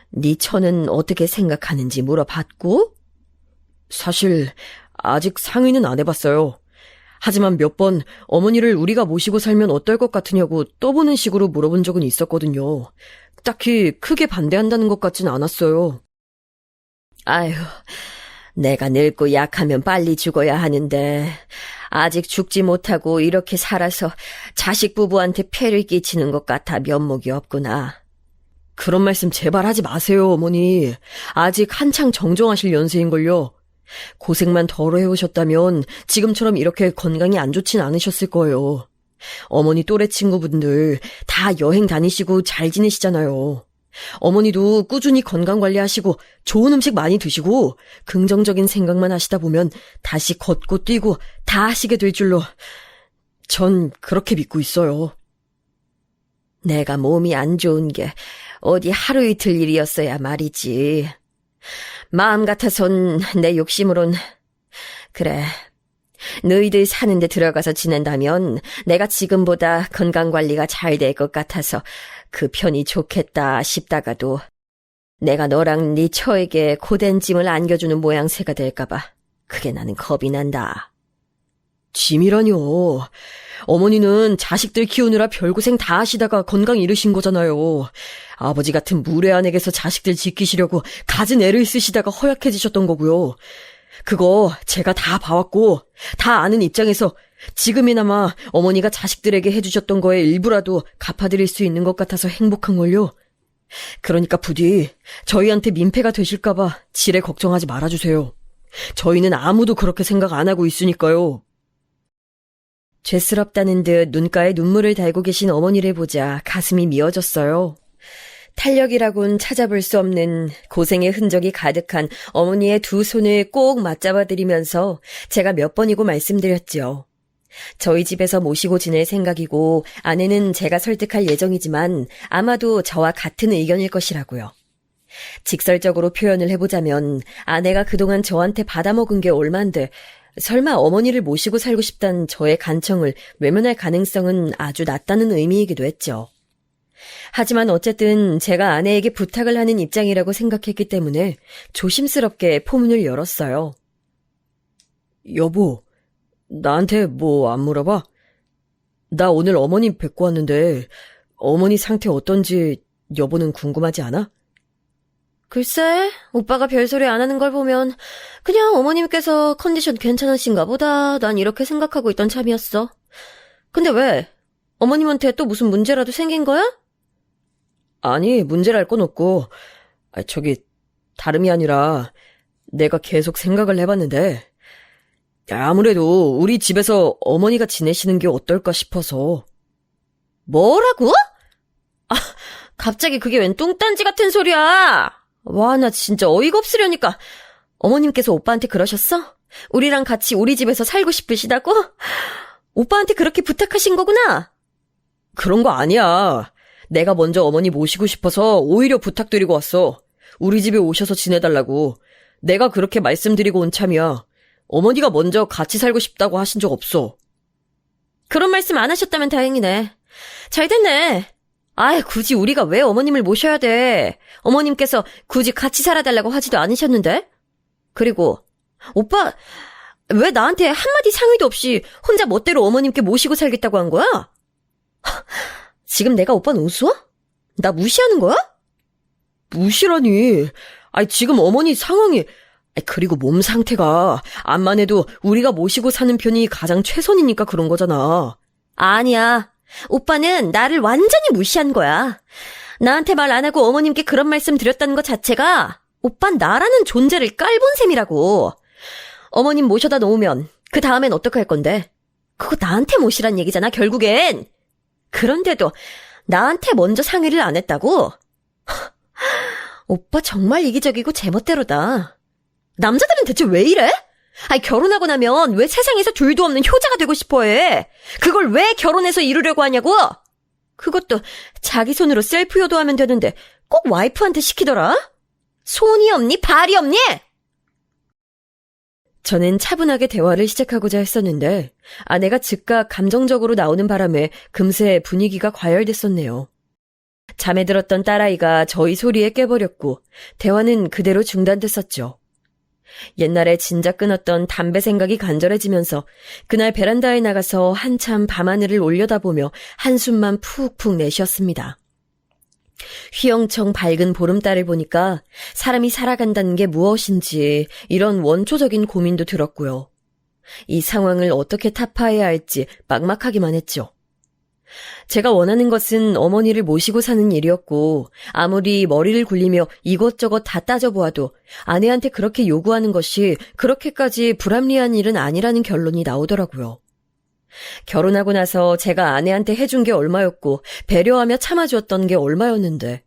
네 처는 어떻게 생각하는지 물어봤고? 사실 아직 상의는 안 해봤어요. 하지만 몇 번 어머니를 우리가 모시고 살면 어떨 것 같으냐고 떠보는 식으로 물어본 적은 있었거든요. 딱히 크게 반대한다는 것 같진 않았어요. 아휴, 내가 늙고 약하면 빨리 죽어야 하는데 아직 죽지 못하고 이렇게 살아서 자식 부부한테 폐를 끼치는 것 같아 면목이 없구나. 그런 말씀 제발 하지 마세요, 어머니. 아직 한창 정정하실 연세인걸요. 고생만 덜어 해오셨다면 지금처럼 이렇게 건강이 안 좋진 않으셨을 거예요. 어머니 또래 친구분들 다 여행 다니시고 잘 지내시잖아요. 어머니도 꾸준히 건강관리하시고 좋은 음식 많이 드시고 긍정적인 생각만 하시다 보면 다시 걷고 뛰고 다 하시게 될 줄로 전 그렇게 믿고 있어요. 내가 몸이 안 좋은 게 어디 하루 이틀 일이었어야 말이지. 마음 같아선 내 욕심으론 그래. 너희들 사는데 들어가서 지낸다면 내가 지금보다 건강관리가 잘 될 것 같아서 그 편이 좋겠다 싶다가도 내가 너랑 네 처에게 고된 짐을 안겨주는 모양새가 될까봐 그게 나는 겁이 난다. 짐이라뇨. 어머니는 자식들 키우느라 별고생 다 하시다가 건강 잃으신 거잖아요. 아버지 같은 무례한에게서 자식들 지키시려고 갖은 애를 쓰시다가 허약해지셨던 거고요. 그거 제가 다 봐왔고 다 아는 입장에서 지금이나마 어머니가 자식들에게 해주셨던 거에 일부라도 갚아드릴 수 있는 것 같아서 행복한 걸요. 그러니까 부디 저희한테 민폐가 되실까봐 지레 걱정하지 말아주세요. 저희는 아무도 그렇게 생각 안 하고 있으니까요. 죄스럽다는 듯 눈가에 눈물을 달고 계신 어머니를 보자 가슴이 미어졌어요. 탄력이라곤 찾아볼 수 없는 고생의 흔적이 가득한 어머니의 두 손을 꼭 맞잡아드리면서 제가 몇 번이고 말씀드렸죠. 저희 집에서 모시고 지낼 생각이고 아내는 제가 설득할 예정이지만 아마도 저와 같은 의견일 것이라고요. 직설적으로 표현을 해보자면 아내가 그동안 저한테 받아먹은 게 얼만데 설마 어머니를 모시고 살고 싶다는 저의 간청을 외면할 가능성은 아주 낮다는 의미이기도 했죠. 하지만 어쨌든 제가 아내에게 부탁을 하는 입장이라고 생각했기 때문에 조심스럽게 포문을 열었어요. 여보, 나한테 뭐 안 물어봐? 나 오늘 어머니 뵙고 왔는데 어머니 상태 어떤지 여보는 궁금하지 않아? 글쎄, 오빠가 별소리 안 하는 걸 보면 그냥 어머님께서 컨디션 괜찮으신가 보다 난 이렇게 생각하고 있던 참이었어. 근데 왜? 어머님한테 또 무슨 문제라도 생긴 거야? 아니, 문제랄 건 없고 다름이 아니라 내가 계속 생각을 해봤는데 아무래도 우리 집에서 어머니가 지내시는 게 어떨까 싶어서. 뭐라고? 아, 갑자기 그게 웬 뚱딴지 같은 소리야. 와, 나 진짜 어이가 없으려니까. 어머님께서 오빠한테 그러셨어? 우리랑 같이 우리 집에서 살고 싶으시다고? 오빠한테 그렇게 부탁하신 거구나? 그런 거 아니야. 내가 먼저 어머니 모시고 싶어서 오히려 부탁드리고 왔어. 우리 집에 오셔서 지내달라고. 내가 그렇게 말씀드리고 온 참이야. 어머니가 먼저 같이 살고 싶다고 하신 적 없어. 그런 말씀 안 하셨다면 다행이네. 잘 됐네. 아이, 굳이 우리가 왜 어머님을 모셔야 돼. 어머님께서 굳이 같이 살아달라고 하지도 않으셨는데. 그리고 오빠 왜 나한테 한마디 상의도 없이 혼자 멋대로 어머님께 모시고 살겠다고 한 거야? 지금 내가 오빠는 우스워? 나 무시하는 거야? 무시라니. 지금 어머니 상황이 그리고 몸 상태가 암만 해도 우리가 모시고 사는 편이 가장 최선이니까 그런 거잖아. 아니야. 오빠는 나를 완전히 무시한 거야. 나한테 말 안 하고 어머님께 그런 말씀 드렸다는 것 자체가 오빤 나라는 존재를 깔본 셈이라고. 어머님 모셔다 놓으면 그 다음엔 어떡할 건데? 그거 나한테 모시란 얘기잖아, 결국엔. 그런데도 나한테 먼저 상의를 안 했다고? 오빠 정말 이기적이고 제멋대로다. 남자들은 대체 왜 이래? 결혼하고 나면 왜 세상에서 둘도 없는 효자가 되고 싶어해? 그걸 왜 결혼해서 이루려고 하냐고? 그것도 자기 손으로 셀프 효도하면 되는데 꼭 와이프한테 시키더라? 손이 없니? 발이 없니? 저는 차분하게 대화를 시작하고자 했었는데 아내가 즉각 감정적으로 나오는 바람에 금세 분위기가 과열됐었네요. 잠에 들었던 딸아이가 저희 소리에 깨버렸고 대화는 그대로 중단됐었죠. 옛날에 진작 끊었던 담배 생각이 간절해지면서 그날 베란다에 나가서 한참 밤하늘을 올려다보며 한숨만 푹푹 내쉬었습니다. 휘영청 밝은 보름달을 보니까 사람이 살아간다는 게 무엇인지 이런 원초적인 고민도 들었고요. 이 상황을 어떻게 타파해야 할지 막막하기만 했죠. 제가 원하는 것은 어머니를 모시고 사는 일이었고 아무리 머리를 굴리며 이것저것 다 따져보아도 아내한테 그렇게 요구하는 것이 그렇게까지 불합리한 일은 아니라는 결론이 나오더라고요. 결혼하고 나서 제가 아내한테 해준 게 얼마였고 배려하며 참아주었던 게 얼마였는데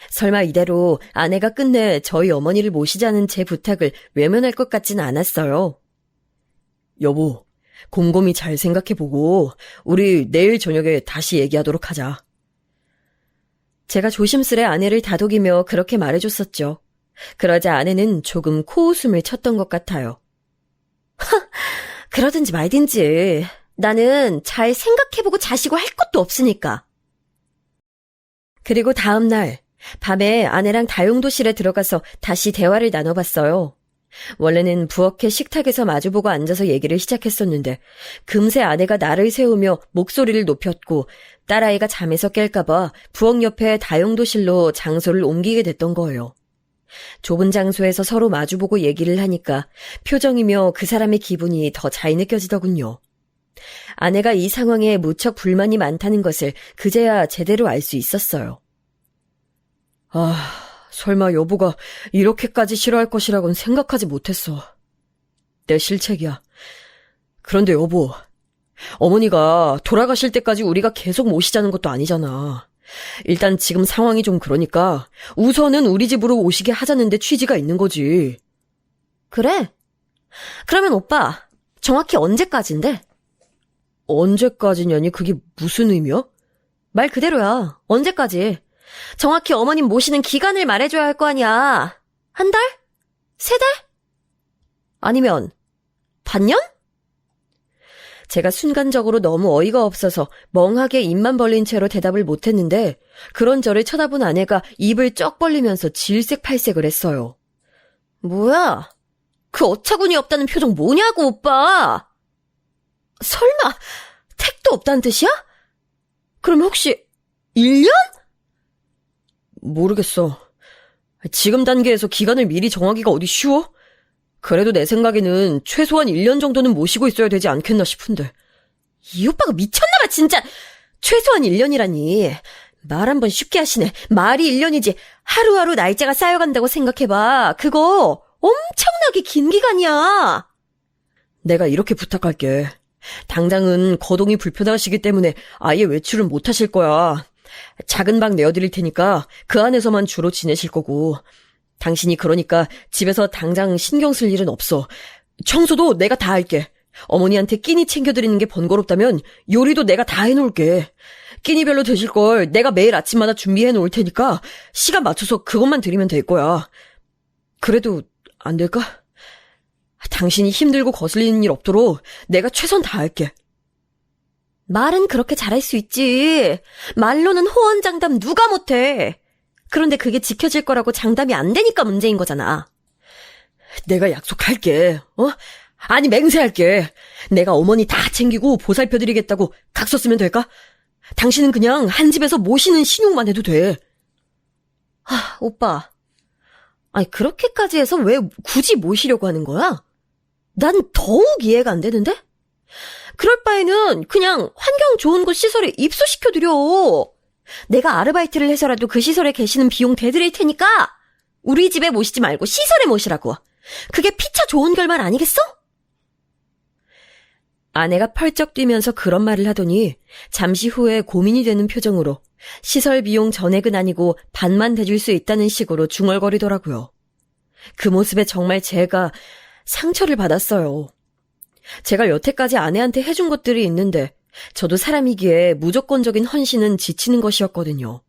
설마 이대로 아내가 끝내 저희 어머니를 모시자는 제 부탁을 외면할 것 같진 않았어요. 여보, 곰곰이 잘 생각해보고 우리 내일 저녁에 다시 얘기하도록 하자. 제가 조심스레 아내를 다독이며 그렇게 말해줬었죠. 그러자 아내는 조금 코웃음을 쳤던 것 같아요. 그러든지 말든지 나는 잘 생각해보고 자시고 할 것도 없으니까. 그리고 다음 날 밤에 아내랑 다용도실에 들어가서 다시 대화를 나눠봤어요. 원래는 부엌의 식탁에서 마주보고 앉아서 얘기를 시작했었는데 금세 아내가 나를 세우며 목소리를 높였고 딸아이가 잠에서 깰까봐 부엌 옆에 다용도실로 장소를 옮기게 됐던 거예요. 좁은 장소에서 서로 마주보고 얘기를 하니까 표정이며 그 사람의 기분이 더 잘 느껴지더군요. 아내가 이 상황에 무척 불만이 많다는 것을 그제야 제대로 알 수 있었어요. 설마 여보가 이렇게까지 싫어할 것이라고는 생각하지 못했어. 내 실책이야. 그런데 여보, 어머니가 돌아가실 때까지 우리가 계속 모시자는 것도 아니잖아. 일단 지금 상황이 좀 그러니까 우선은 우리 집으로 오시게 하자는데 취지가 있는 거지. 그래? 그러면 오빠, 정확히 언제까지인데? 언제까지냐니 그게 무슨 의미야? 말 그대로야. 언제까지? 정확히 어머님 모시는 기간을 말해줘야 할 거 아니야. 한 달? 3달? 아니면 반년? 제가 순간적으로 너무 어이가 없어서 멍하게 입만 벌린 채로 대답을 못했는데 그런 저를 쳐다본 아내가 입을 쩍 벌리면서 질색팔색을 했어요. 뭐야? 그 어처구니 없다는 표정 뭐냐고, 오빠! 설마 택도 없다는 뜻이야? 그럼 혹시 1년? 모르겠어. 지금 단계에서 기간을 미리 정하기가 어디 쉬워? 그래도 내 생각에는 최소한 1년 정도는 모시고 있어야 되지 않겠나 싶은데. 이 오빠가 미쳤나봐, 진짜! 최소한 1년이라니. 말 한번 쉽게 하시네. 말이 1년이지. 하루하루 날짜가 쌓여간다고 생각해봐. 그거 엄청나게 긴 기간이야. 내가 이렇게 부탁할게. 당장은 거동이 불편하시기 때문에 아예 외출은 못 하실 거야. 작은 방 내어드릴 테니까 그 안에서만 주로 지내실 거고. 당신이 그러니까 집에서 당장 신경 쓸 일은 없어. 청소도 내가 다 할게. 어머니한테 끼니 챙겨드리는 게 번거롭다면 요리도 내가 다 해놓을게. 끼니별로 드실 걸 내가 매일 아침마다 준비해놓을 테니까 시간 맞춰서 그것만 드리면 될 거야. 그래도 안 될까? 당신이 힘들고 거슬리는 일 없도록 내가 최선 다할게. 말은 그렇게 잘할 수 있지. 말로는 호언장담 누가 못해. 그런데 그게 지켜질 거라고 장담이 안 되니까 문제인 거잖아. 내가 약속할게. 아니 맹세할게. 내가 어머니 다 챙기고 보살펴드리겠다고 각서 쓰면 될까? 당신은 그냥 한 집에서 모시는 신용만 해도 돼. 오빠. 아니 그렇게까지 해서 왜 굳이 모시려고 하는 거야? 난 더욱 이해가 안 되는데? 그럴 바에는 그냥 환경 좋은 곳 시설에 입소시켜드려. 내가 아르바이트를 해서라도 그 시설에 계시는 비용 대드릴 테니까 우리 집에 모시지 말고 시설에 모시라고. 그게 피차 좋은 결말 아니겠어? 아내가 펄쩍 뛰면서 그런 말을 하더니 잠시 후에 고민이 되는 표정으로 시설 비용 전액은 아니고 반만 대줄 수 있다는 식으로 중얼거리더라고요. 그 모습에 정말 제가 상처를 받았어요. 제가 여태까지 아내한테 해준 것들이 있는데 저도 사람이기에 무조건적인 헌신은 지치는 것이었거든요.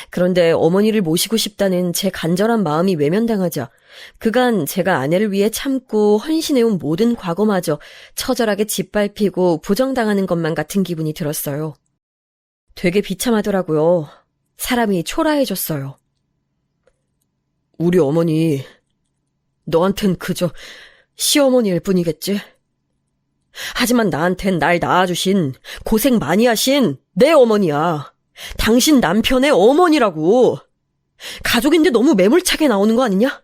그런데 어머니를 모시고 싶다는 제 간절한 마음이 외면당하자 그간 제가 아내를 위해 참고 헌신해온 모든 과거마저 처절하게 짓밟히고 부정당하는 것만 같은 기분이 들었어요. 되게 비참하더라고요. 사람이 초라해졌어요. 우리 어머니, 너한텐 그저 시어머니일 뿐이겠지? 하지만 나한텐 날 낳아주신, 고생 많이 하신 내 어머니야. 당신 남편의 어머니라고. 가족인데 너무 매몰차게 나오는 거 아니냐?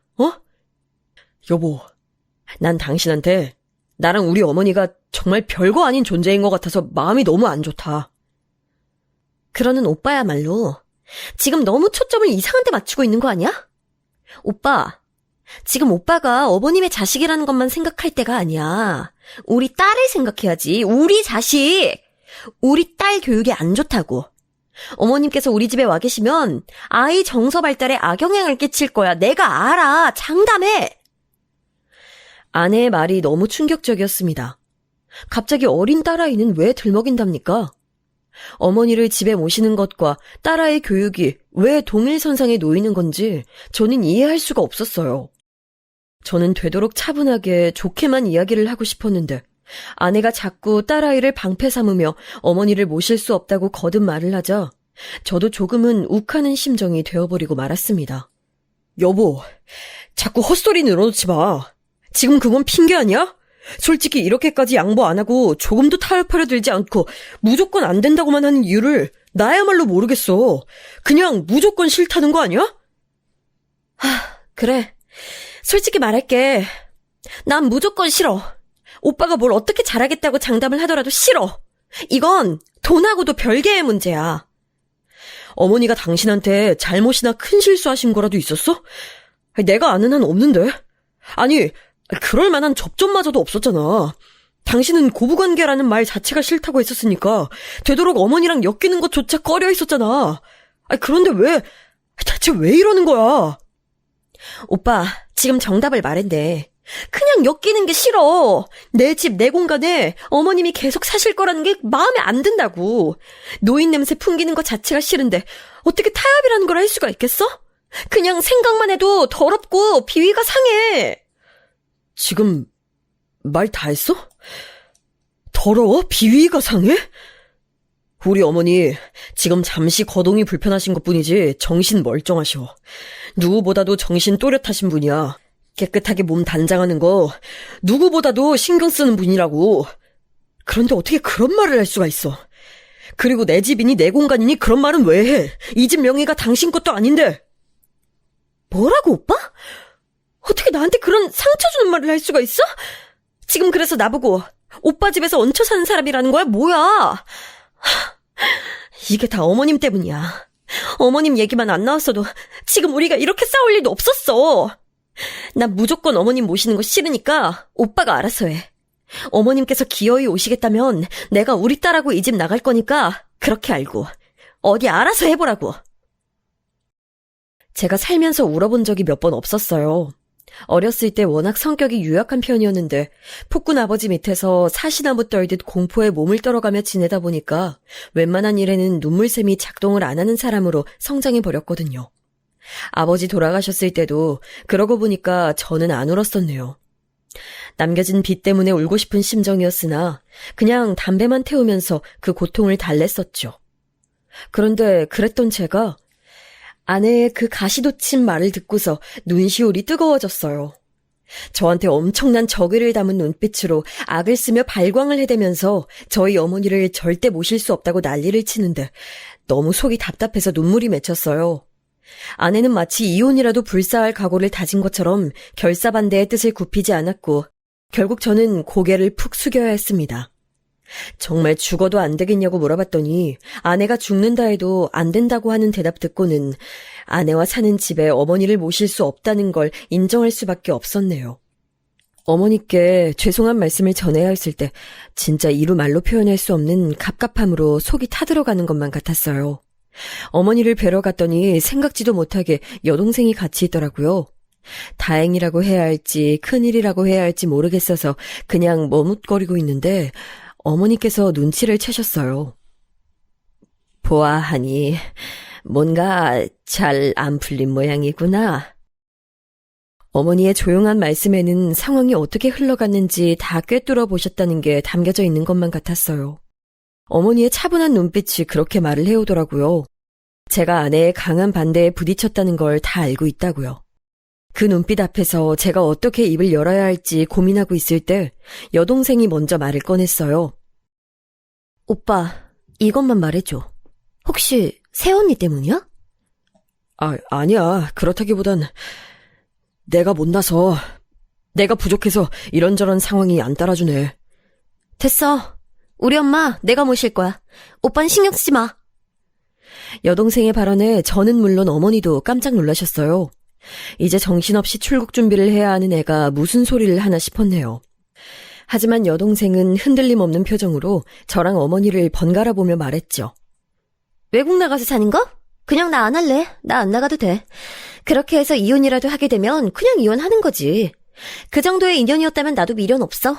여보, 난 당신한테 나랑 우리 어머니가 정말 별거 아닌 존재인 것 같아서 마음이 너무 안 좋다. 그러는 오빠야말로 지금 너무 초점을 이상한 데 맞추고 있는 거 아니야? 오빠, 지금 오빠가 어머님의 자식이라는 것만 생각할 때가 아니야. 우리 딸을 생각해야지. 우리 자식! 우리 딸 교육이 안 좋다고. 어머님께서 우리 집에 와 계시면 아이 정서 발달에 악영향을 끼칠 거야. 내가 알아. 장담해. 아내의 말이 너무 충격적이었습니다. 갑자기 어린 딸아이는 왜 들먹인답니까? 어머니를 집에 모시는 것과 딸아이 교육이 왜 동일선상에 놓이는 건지 저는 이해할 수가 없었어요. 저는 되도록 차분하게 좋게만 이야기를 하고 싶었는데 아내가 자꾸 딸아이를 방패 삼으며 어머니를 모실 수 없다고 거듭 말을 하자 저도 조금은 욱하는 심정이 되어버리고 말았습니다. 여보, 자꾸 헛소리 늘어놓지 마. 지금 그건 핑계 아니야? 솔직히 이렇게까지 양보 안 하고 조금도 타협하려 들지 않고 무조건 안 된다고만 하는 이유를 나야말로 모르겠어. 그냥 무조건 싫다는 거 아니야? 그래. 솔직히 말할게. 난 무조건 싫어. 오빠가 뭘 어떻게 잘하겠다고 장담을 하더라도 싫어. 이건 돈하고도 별개의 문제야. 어머니가 당신한테 잘못이나 큰 실수하신 거라도 있었어? 내가 아는 한 없는데. 아니, 그럴 만한 접점마저도 없었잖아. 당신은 고부관계라는 말 자체가 싫다고 했었으니까 되도록 어머니랑 엮이는 것조차 꺼려 있었잖아. 그런데 대체 왜 이러는 거야? 오빠, 지금 정답을 말했네. 그냥 엮이는 게 싫어. 내 집, 내 공간에 어머님이 계속 사실 거라는 게 마음에 안 든다고. 노인 냄새 풍기는 것 자체가 싫은데 어떻게 타협이라는 걸 할 수가 있겠어? 그냥 생각만 해도 더럽고 비위가 상해. 지금 말 다 했어? 더러워? 비위가 상해? 우리 어머니 지금 잠시 거동이 불편하신 것뿐이지 정신 멀쩡하셔. 누구보다도 정신 또렷하신 분이야. 깨끗하게 몸 단장하는 거 누구보다도 신경 쓰는 분이라고. 그런데 어떻게 그런 말을 할 수가 있어. 그리고 내 집이니 내 공간이니 그런 말은 왜 해? 이 집 명의가 당신 것도 아닌데. 뭐라고 오빠? 어떻게 나한테 그런 상처 주는 말을 할 수가 있어? 지금 그래서 나보고 오빠 집에서 얹혀 사는 사람이라는 거야? 뭐야? 이게 다 어머님 때문이야. 어머님 얘기만 안 나왔어도 지금 우리가 이렇게 싸울 일도 없었어. 난 무조건 어머님 모시는 거 싫으니까 오빠가 알아서 해. 어머님께서 기어이 오시겠다면 내가 우리 딸하고 이 집 나갈 거니까 그렇게 알고 어디 알아서 해보라고. 제가 살면서 울어본 적이 몇 번 없었어요. 어렸을 때 워낙 성격이 유약한 편이었는데 폭군 아버지 밑에서 사시나무 떨듯 공포에 몸을 떨어가며 지내다 보니까 웬만한 일에는 눈물샘이 작동을 안 하는 사람으로 성장해버렸거든요. 아버지 돌아가셨을 때도 그러고 보니까 저는 안 울었었네요. 남겨진 빚 때문에 울고 싶은 심정이었으나 그냥 담배만 태우면서 그 고통을 달랬었죠. 그런데 그랬던 제가 아내의 그 가시돋친 말을 듣고서 눈시울이 뜨거워졌어요. 저한테 엄청난 저기를 담은 눈빛으로 악을 쓰며 발광을 해대면서 저희 어머니를 절대 모실 수 없다고 난리를 치는데 너무 속이 답답해서 눈물이 맺혔어요. 아내는 마치 이혼이라도 불사할 각오를 다진 것처럼 결사반대의 뜻을 굽히지 않았고 결국 저는 고개를 푹 숙여야 했습니다. 정말 죽어도 안 되겠냐고 물어봤더니 아내가 죽는다 해도 안 된다고 하는 대답 듣고는 아내와 사는 집에 어머니를 모실 수 없다는 걸 인정할 수밖에 없었네요. 어머니께 죄송한 말씀을 전해야 했을 때 진짜 이루 말로 표현할 수 없는 갑갑함으로 속이 타들어가는 것만 같았어요. 어머니를 뵈러 갔더니 생각지도 못하게 여동생이 같이 있더라고요. 다행이라고 해야 할지 큰일이라고 해야 할지 모르겠어서 그냥 머뭇거리고 있는데 어머니께서 눈치를 채셨어요. 보아하니 뭔가 잘 안 풀린 모양이구나. 어머니의 조용한 말씀에는 상황이 어떻게 흘러갔는지 다 꿰뚫어 보셨다는 게 담겨져 있는 것만 같았어요. 어머니의 차분한 눈빛이 그렇게 말을 해오더라고요. 제가 아내의 강한 반대에 부딪혔다는 걸 다 알고 있다고요. 그 눈빛 앞에서 제가 어떻게 입을 열어야 할지 고민하고 있을 때 여동생이 먼저 말을 꺼냈어요. 오빠, 이것만 말해줘. 혹시 새언니 때문이야? 아니야. 그렇다기보단 내가 못나서, 내가 부족해서 이런저런 상황이 안 따라주네. 됐어. 우리 엄마 내가 모실 거야. 오빤 신경 쓰지 마. 여동생의 발언에 저는 물론 어머니도 깜짝 놀라셨어요. 이제 정신없이 출국 준비를 해야 하는 애가 무슨 소리를 하나 싶었네요. 하지만 여동생은 흔들림 없는 표정으로 저랑 어머니를 번갈아 보며 말했죠. 외국 나가서 사는 거? 그냥 나 안 할래. 나 안 나가도 돼. 그렇게 해서 이혼이라도 하게 되면 그냥 이혼하는 거지. 그 정도의 인연이었다면 나도 미련 없어.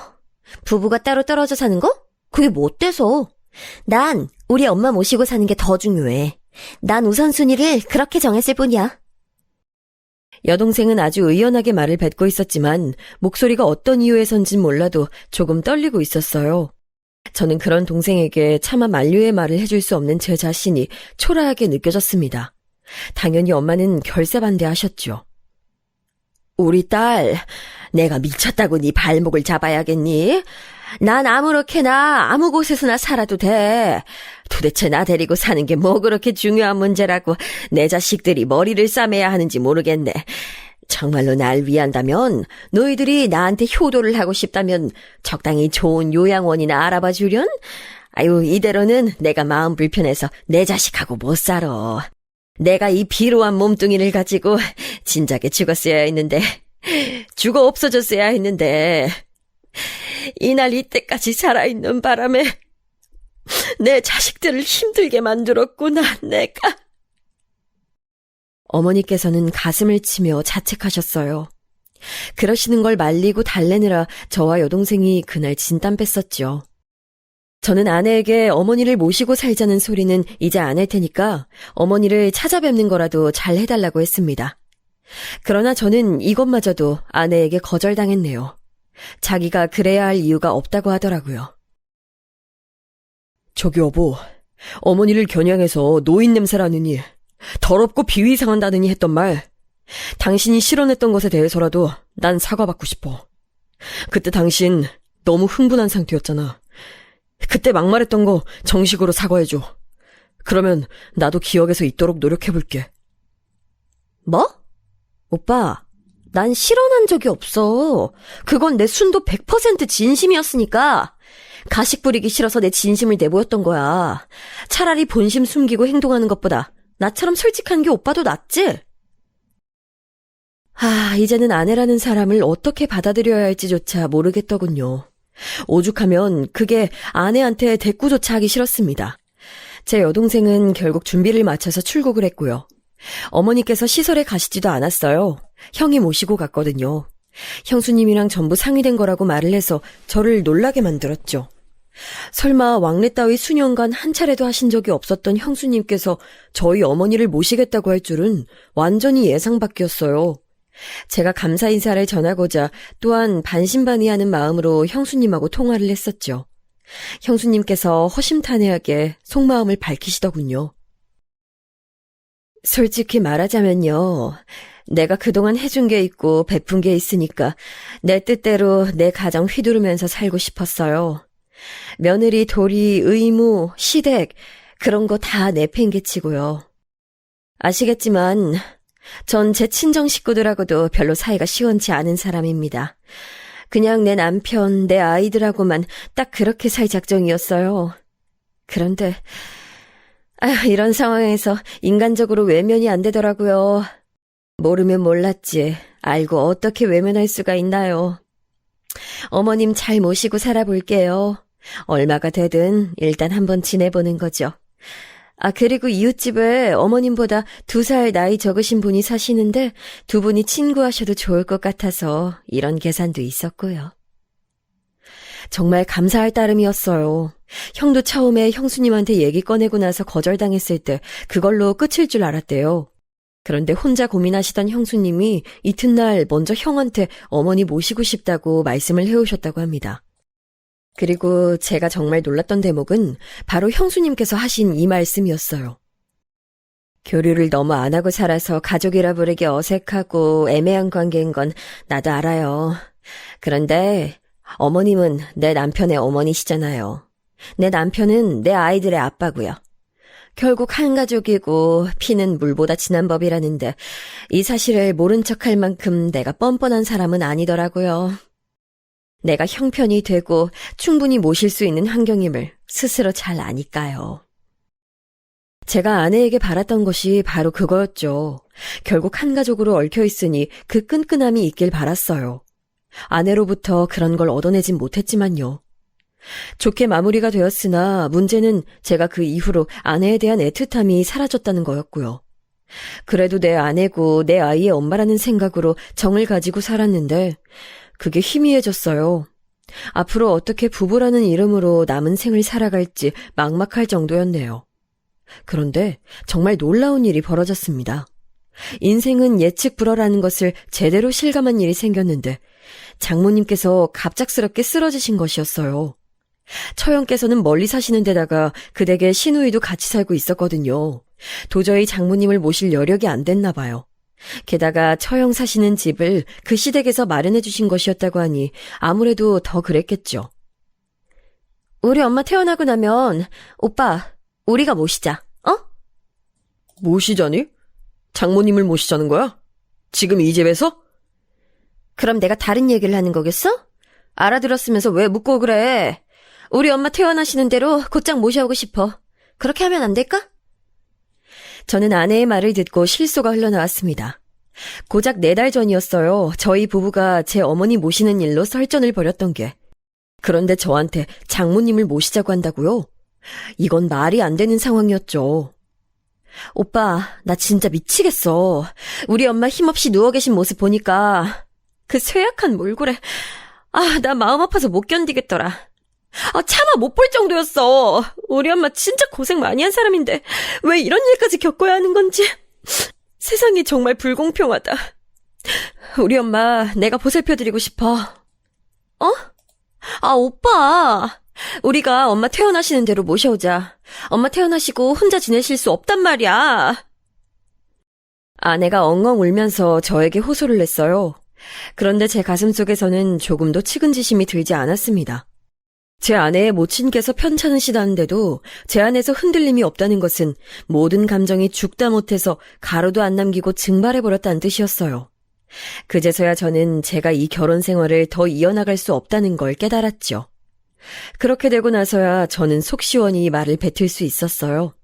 부부가 따로 떨어져 사는 거? 그게 뭐 어때서? 난 우리 엄마 모시고 사는 게 더 중요해. 난 우선순위를 그렇게 정했을 뿐이야. 여동생은 아주 의연하게 말을 뱉고 있었지만 목소리가 어떤 이유에선진 몰라도 조금 떨리고 있었어요. 저는 그런 동생에게 차마 만류의 말을 해줄 수 없는 제 자신이 초라하게 느껴졌습니다. 당연히 엄마는 결사반대하셨죠. 우리 딸, 내가 미쳤다고 네 발목을 잡아야겠니? 난 아무렇게나 아무 곳에서나 살아도 돼. 도대체 나 데리고 사는 게 뭐 그렇게 중요한 문제라고 내 자식들이 머리를 싸매야 하는지 모르겠네. 정말로 날 위한다면, 너희들이 나한테 효도를 하고 싶다면 적당히 좋은 요양원이나 알아봐 주련? 아유, 이대로는 내가 마음 불편해서 내 자식하고 못 살아. 내가 이 비루한 몸뚱이를 가지고 진작에 죽었어야 했는데, 죽어 없어졌어야 했는데, 이날 이때까지 살아있는 바람에 내 자식들을 힘들게 만들었구나, 내가. 어머니께서는 가슴을 치며 자책하셨어요. 그러시는 걸 말리고 달래느라 저와 여동생이 그날 진땀 뺐었죠. 저는 아내에게 어머니를 모시고 살자는 소리는 이제 안 할 테니까 어머니를 찾아뵙는 거라도 잘 해달라고 했습니다. 그러나 저는 이것마저도 아내에게 거절당했네요. 자기가 그래야 할 이유가 없다고 하더라고요. 저기 여보, 어머니를 겨냥해서 노인 냄새라느니 더럽고 비위상한다느니 했던 말, 당신이 실언했던 것에 대해서라도 난 사과받고 싶어. 그때 당신 너무 흥분한 상태였잖아. 그때 막말했던 거 정식으로 사과해줘. 그러면 나도 기억에서 있도록 노력해볼게. 뭐? 오빠, 난 실언한 적이 없어. 그건 내 순도 100% 진심이었으니까. 가식 부리기 싫어서 내 진심을 내보였던 거야. 차라리 본심 숨기고 행동하는 것보다 나처럼 솔직한 게 오빠도 낫지? 이제는 아내라는 사람을 어떻게 받아들여야 할지조차 모르겠더군요. 오죽하면 그게 아내한테 대꾸조차 하기 싫었습니다. 제 여동생은 결국 준비를 마쳐서 출국을 했고요. 어머니께서 시설에 가시지도 않았어요. 형이 모시고 갔거든요. 형수님이랑 전부 상의된 거라고 말을 해서 저를 놀라게 만들었죠. 설마 왕래 따위 수년간 한 차례도 하신 적이 없었던 형수님께서 저희 어머니를 모시겠다고 할 줄은 완전히 예상 밖이었어요. 제가 감사 인사를 전하고자 또한 반신반의하는 마음으로 형수님하고 통화를 했었죠. 형수님께서 허심탄회하게 속마음을 밝히시더군요. 솔직히 말하자면요. 내가 그동안 해준 게 있고 베푼 게 있으니까 내 뜻대로 내 가정 휘두르면서 살고 싶었어요. 며느리, 도리, 의무, 시댁 그런 거 다 내팽개치고요. 아시겠지만 전 제 친정 식구들하고도 별로 사이가 시원치 않은 사람입니다. 그냥 내 남편, 내 아이들하고만 딱 그렇게 살 작정이었어요. 그런데 이런 상황에서 인간적으로 외면이 안 되더라고요. 모르면 몰랐지. 알고 어떻게 외면할 수가 있나요? 어머님 잘 모시고 살아볼게요. 얼마가 되든 일단 한번 지내보는 거죠. 그리고 이웃집에 어머님보다 2살 나이 적으신 분이 사시는데 두 분이 친구하셔도 좋을 것 같아서 이런 계산도 있었고요. 정말 감사할 따름이었어요. 형도 처음에 형수님한테 얘기 꺼내고 나서 거절당했을 때 그걸로 끝일 줄 알았대요. 그런데 혼자 고민하시던 형수님이 이튿날 먼저 형한테 어머니 모시고 싶다고 말씀을 해오셨다고 합니다. 그리고 제가 정말 놀랐던 대목은 바로 형수님께서 하신 이 말씀이었어요. 교류를 너무 안 하고 살아서 가족이라 부르기 어색하고 애매한 관계인 건 나도 알아요. 그런데 어머님은 내 남편의 어머니시잖아요. 내 남편은 내 아이들의 아빠고요. 결국 한 가족이고 피는 물보다 진한 법이라는데 이 사실을 모른 척할 만큼 내가 뻔뻔한 사람은 아니더라고요. 내가 형편이 되고 충분히 모실 수 있는 환경임을 스스로 잘 아니까요. 제가 아내에게 바랐던 것이 바로 그거였죠. 결국 한 가족으로 얽혀 있으니 그 끈끈함이 있길 바랐어요. 아내로부터 그런 걸 얻어내진 못했지만요. 좋게 마무리가 되었으나 문제는 제가 그 이후로 아내에 대한 애틋함이 사라졌다는 거였고요. 그래도 내 아내고 내 아이의 엄마라는 생각으로 정을 가지고 살았는데 그게 희미해졌어요. 앞으로 어떻게 부부라는 이름으로 남은 생을 살아갈지 막막할 정도였네요. 그런데 정말 놀라운 일이 벌어졌습니다. 인생은 예측 불허라는 것을 제대로 실감한 일이 생겼는데 장모님께서 갑작스럽게 쓰러지신 것이었어요. 처형께서는 멀리 사시는 데다가 그 댁에 시누이도 같이 살고 있었거든요. 도저히 장모님을 모실 여력이 안 됐나 봐요. 게다가 처형 사시는 집을 그 시댁에서 마련해 주신 것이었다고 하니 아무래도 더 그랬겠죠. 우리 엄마 태어나고 나면 오빠, 우리가 모시자, 어? 모시자니? 장모님을 모시자는 거야? 지금 이 집에서? 그럼 내가 다른 얘기를 하는 거겠어? 알아들었으면서 왜 묻고 그래? 우리 엄마 태어나시는 대로 곧장 모셔오고 싶어. 그렇게 하면 안 될까? 저는 아내의 말을 듣고 실소가 흘러나왔습니다. 고작 4달 전이었어요. 저희 부부가 제 어머니 모시는 일로 설전을 벌였던 게. 그런데 저한테 장모님을 모시자고 한다고요? 이건 말이 안 되는 상황이었죠. 오빠, 나 진짜 미치겠어. 우리 엄마 힘없이 누워 계신 모습 보니까 그 쇠약한 몰골에 나 마음 아파서 못 견디겠더라. 차마 못 볼 정도였어. 우리 엄마 진짜 고생 많이 한 사람인데 왜 이런 일까지 겪어야 하는 건지. 세상이 정말 불공평하다. 우리 엄마 내가 보살펴드리고 싶어. 오빠. 우리가 엄마 퇴원하시는 대로 모셔오자. 엄마 퇴원하시고 혼자 지내실 수 없단 말이야. 아내가 엉엉 울면서 저에게 호소를 냈어요. 그런데 제 가슴속에서는 조금도 측은지심이 들지 않았습니다. 제 아내의 모친께서 편찮으시다는데도 제 안에서 흔들림이 없다는 것은 모든 감정이 죽다 못해서 가루도 안 남기고 증발해버렸다는 뜻이었어요. 그제서야 저는 제가 이 결혼 생활을 더 이어나갈 수 없다는 걸 깨달았죠. 그렇게 되고 나서야 저는 속 시원히 말을 뱉을 수 있었어요.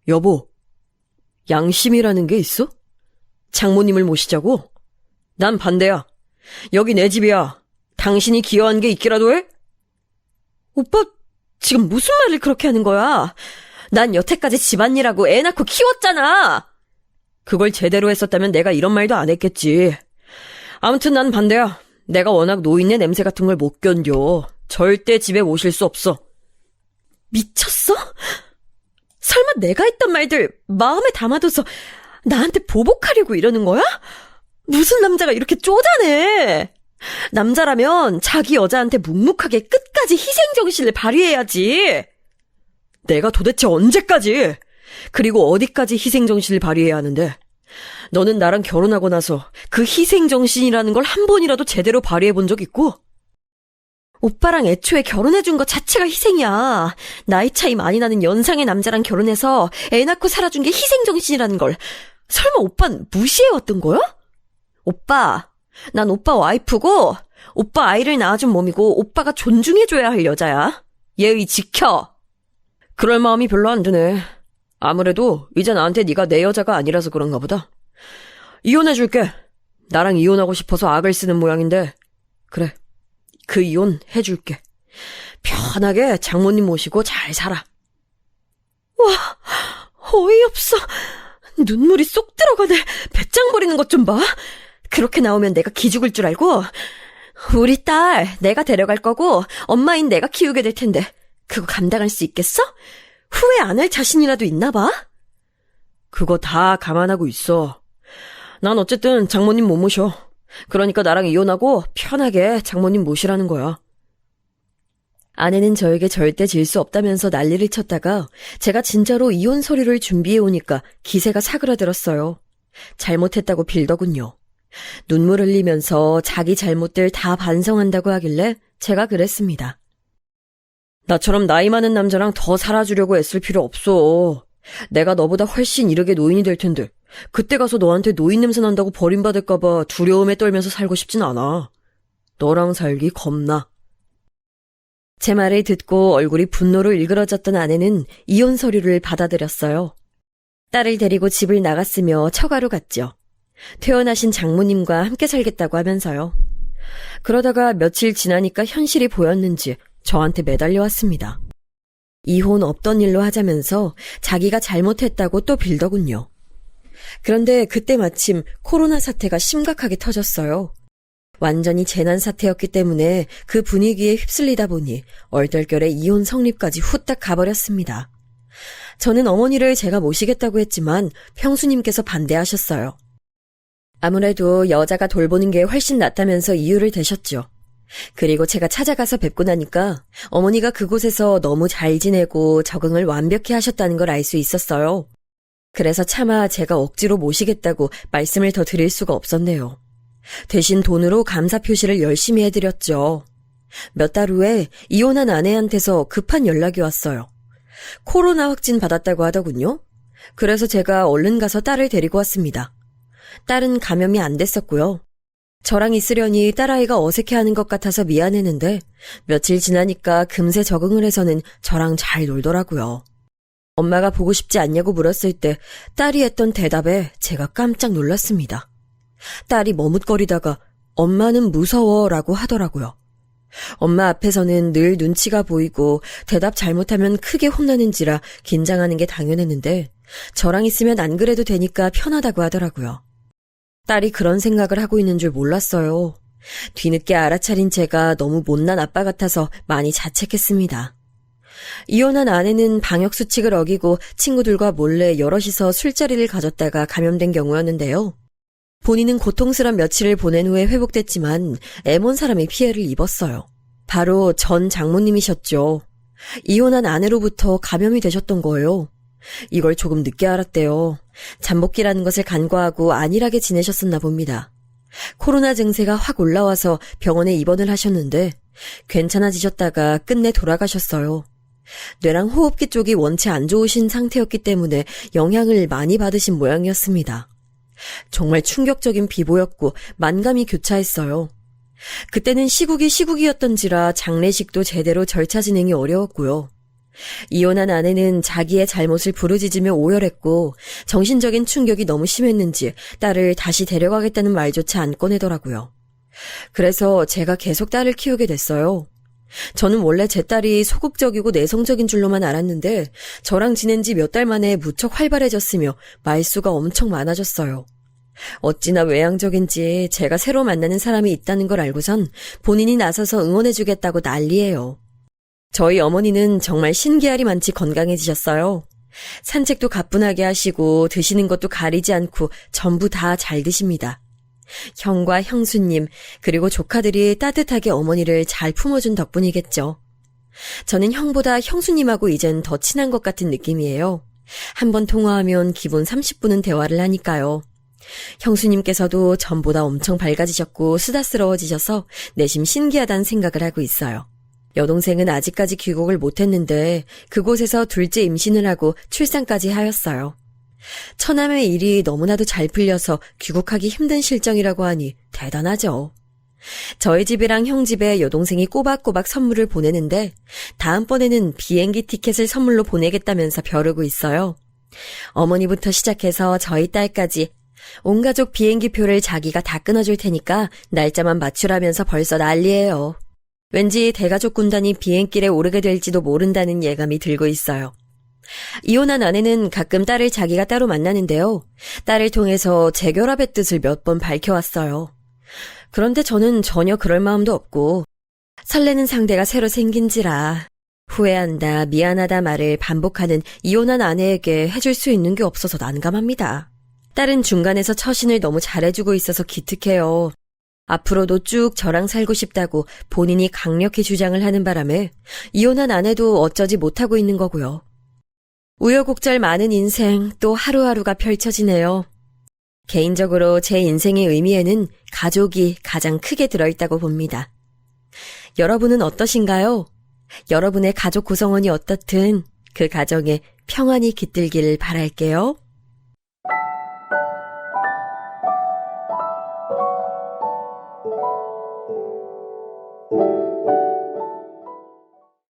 여보, 양심이라는 게 있어? 장모님을 모시자고? 난 반대야. 여기 내 집이야. 당신이 기여한 게 있기라도 해? 오빠, 지금 무슨 말을 그렇게 하는 거야? 난 여태까지 집안일하고 애 낳고 키웠잖아. 그걸 제대로 했었다면 내가 이런 말도 안 했겠지. 아무튼 난 반대야. 내가 워낙 노인네 냄새 같은 걸 못 견뎌. 절대 집에 모실 수 없어. 미쳤어? 설마 내가 했던 말들 마음에 담아둬서 나한테 보복하려고 이러는 거야? 무슨 남자가 이렇게 쪼잔해? 남자라면 자기 여자한테 묵묵하게 끝까지 희생정신을 발휘해야지. 내가 도대체 언제까지? 그리고 어디까지 희생정신을 발휘해야 하는데? 너는 나랑 결혼하고 나서 그 희생정신이라는 걸 한 번이라도 제대로 발휘해 본 적 있고? 오빠랑 애초에 결혼해준 것 자체가 희생이야. 나이 차이 많이 나는 연상의 남자랑 결혼해서 애 낳고 살아준 게 희생정신이라는 걸 설마 오빠는 무시해왔던 거야? 오빠, 난 오빠 와이프고 오빠 아이를 낳아준 몸이고 오빠가 존중해줘야 할 여자야. 예의 지켜. 그럴 마음이 별로 안 드네. 아무래도 이제 나한테 네가 내 여자가 아니라서 그런가 보다. 이혼해줄게. 나랑 이혼하고 싶어서 악을 쓰는 모양인데 그래, 그 이혼 해줄게. 편하게 장모님 모시고 잘 살아. 와, 어이없어. 눈물이 쏙 들어가네. 배짱 부리는 것 좀 봐. 그렇게 나오면 내가 기죽을 줄 알고? 우리 딸 내가 데려갈 거고 엄마인 내가 키우게 될 텐데 그거 감당할 수 있겠어? 후회 안 할 자신이라도 있나 봐? 그거 다 감안하고 있어. 난 어쨌든 장모님 못 모셔. 그러니까 나랑 이혼하고 편하게 장모님 모시라는 거야. 아내는 저에게 절대 질 수 없다면서 난리를 쳤다가 제가 진짜로 이혼 서류를 준비해 오니까 기세가 사그라들었어요. 잘못했다고 빌더군요. 눈물 흘리면서 자기 잘못들 다 반성한다고 하길래 제가 그랬습니다. 나처럼 나이 많은 남자랑 더 살아주려고 애쓸 필요 없어. 내가 너보다 훨씬 이르게 노인이 될 텐데 그때 가서 너한테 노인 냄새 난다고 버림받을까봐 두려움에 떨면서 살고 싶진 않아. 너랑 살기 겁나. 제 말을 듣고 얼굴이 분노로 일그러졌던 아내는 이혼 서류를 받아들였어요. 딸을 데리고 집을 나갔으며 처가로 갔죠. 퇴원하신 장모님과 함께 살겠다고 하면서요. 그러다가 며칠 지나니까 현실이 보였는지 저한테 매달려왔습니다. 이혼 없던 일로 하자면서 자기가 잘못했다고 또 빌더군요. 그런데 그때 마침 코로나 사태가 심각하게 터졌어요. 완전히 재난 사태였기 때문에 그 분위기에 휩쓸리다 보니 얼떨결에 이혼 성립까지 후딱 가버렸습니다. 저는 어머니를 제가 모시겠다고 했지만 형수님께서 반대하셨어요. 아무래도 여자가 돌보는 게 훨씬 낫다면서 이유를 대셨죠. 그리고 제가 찾아가서 뵙고 나니까 어머니가 그곳에서 너무 잘 지내고 적응을 완벽히 하셨다는 걸 알 수 있었어요. 그래서 차마 제가 억지로 모시겠다고 말씀을 더 드릴 수가 없었네요. 대신 돈으로 감사 표시를 열심히 해드렸죠. 몇 달 후에 이혼한 아내한테서 급한 연락이 왔어요. 코로나 확진 받았다고 하더군요. 그래서 제가 얼른 가서 딸을 데리고 왔습니다. 딸은 감염이 안 됐었고요. 저랑 있으려니 딸아이가 어색해하는 것 같아서 미안했는데 며칠 지나니까 금세 적응을 해서는 저랑 잘 놀더라고요. 엄마가 보고 싶지 않냐고 물었을 때 딸이 했던 대답에 제가 깜짝 놀랐습니다. 딸이 머뭇거리다가 엄마는 무서워라고 하더라고요. 엄마 앞에서는 늘 눈치가 보이고 대답 잘못하면 크게 혼나는지라 긴장하는 게 당연했는데 저랑 있으면 안 그래도 되니까 편하다고 하더라고요. 딸이 그런 생각을 하고 있는 줄 몰랐어요. 뒤늦게 알아차린 제가 너무 못난 아빠 같아서 많이 자책했습니다. 이혼한 아내는 방역수칙을 어기고 친구들과 몰래 여럿이서 술자리를 가졌다가 감염된 경우였는데요. 본인은 고통스런 며칠을 보낸 후에 회복됐지만 애먼 사람이 피해를 입었어요. 바로 전 장모님이셨죠. 이혼한 아내로부터 감염이 되셨던 거예요. 이걸 조금 늦게 알았대요. 잠복기라는 것을 간과하고 안일하게 지내셨었나 봅니다. 코로나 증세가 확 올라와서 병원에 입원을 하셨는데 괜찮아지셨다가 끝내 돌아가셨어요. 뇌랑 호흡기 쪽이 원체 안 좋으신 상태였기 때문에 영향을 많이 받으신 모양이었습니다. 정말 충격적인 비보였고 만감이 교차했어요. 그때는 시국이 시국이었던지라 장례식도 제대로 절차 진행이 어려웠고요. 이혼한 아내는 자기의 잘못을 부르짖으며 오열했고 정신적인 충격이 너무 심했는지 딸을 다시 데려가겠다는 말조차 안 꺼내더라고요. 그래서 제가 계속 딸을 키우게 됐어요. 저는 원래 제 딸이 소극적이고 내성적인 줄로만 알았는데 저랑 지낸 지 몇 달 만에 무척 활발해졌으며 말수가 엄청 많아졌어요. 어찌나 외향적인지 제가 새로 만나는 사람이 있다는 걸 알고선 본인이 나서서 응원해주겠다고 난리예요. 저희 어머니는 정말 신기하리만치 건강해지셨어요. 산책도 가뿐하게 하시고 드시는 것도 가리지 않고 전부 다 잘 드십니다. 형과 형수님 그리고 조카들이 따뜻하게 어머니를 잘 품어준 덕분이겠죠. 저는 형보다 형수님하고 이젠 더 친한 것 같은 느낌이에요. 한번 통화하면 기본 30분은 대화를 하니까요. 형수님께서도 전보다 엄청 밝아지셨고 수다스러워지셔서 내심 신기하다는 생각을 하고 있어요. 여동생은 아직까지 귀국을 못했는데 그곳에서 둘째 임신을 하고 출산까지 하였어요. 처남의 일이 너무나도 잘 풀려서 귀국하기 힘든 실정이라고 하니 대단하죠. 저희 집이랑 형 집에 여동생이 꼬박꼬박 선물을 보내는데 다음번에는 비행기 티켓을 선물로 보내겠다면서 벼르고 있어요. 어머니부터 시작해서 저희 딸까지 온 가족 비행기표를 자기가 다 끊어줄 테니까 날짜만 맞추라면서 벌써 난리예요. 왠지 대가족 군단이 비행길에 오르게 될지도 모른다는 예감이 들고 있어요. 이혼한 아내는 가끔 딸을 자기가 따로 만나는데요. 딸을 통해서 재결합의 뜻을 몇 번 밝혀왔어요. 그런데 저는 전혀 그럴 마음도 없고 설레는 상대가 새로 생긴지라 후회한다, 미안하다 말을 반복하는 이혼한 아내에게 해줄 수 있는 게 없어서 난감합니다. 딸은 중간에서 처신을 너무 잘해주고 있어서 기특해요. 앞으로도 쭉 저랑 살고 싶다고 본인이 강력히 주장을 하는 바람에 이혼한 아내도 어쩌지 못하고 있는 거고요. 우여곡절 많은 인생 또 하루하루가 펼쳐지네요. 개인적으로 제 인생의 의미에는 가족이 가장 크게 들어있다고 봅니다. 여러분은 어떠신가요? 여러분의 가족 구성원이 어떻든 그 가정에 평안이 깃들기를 바랄게요.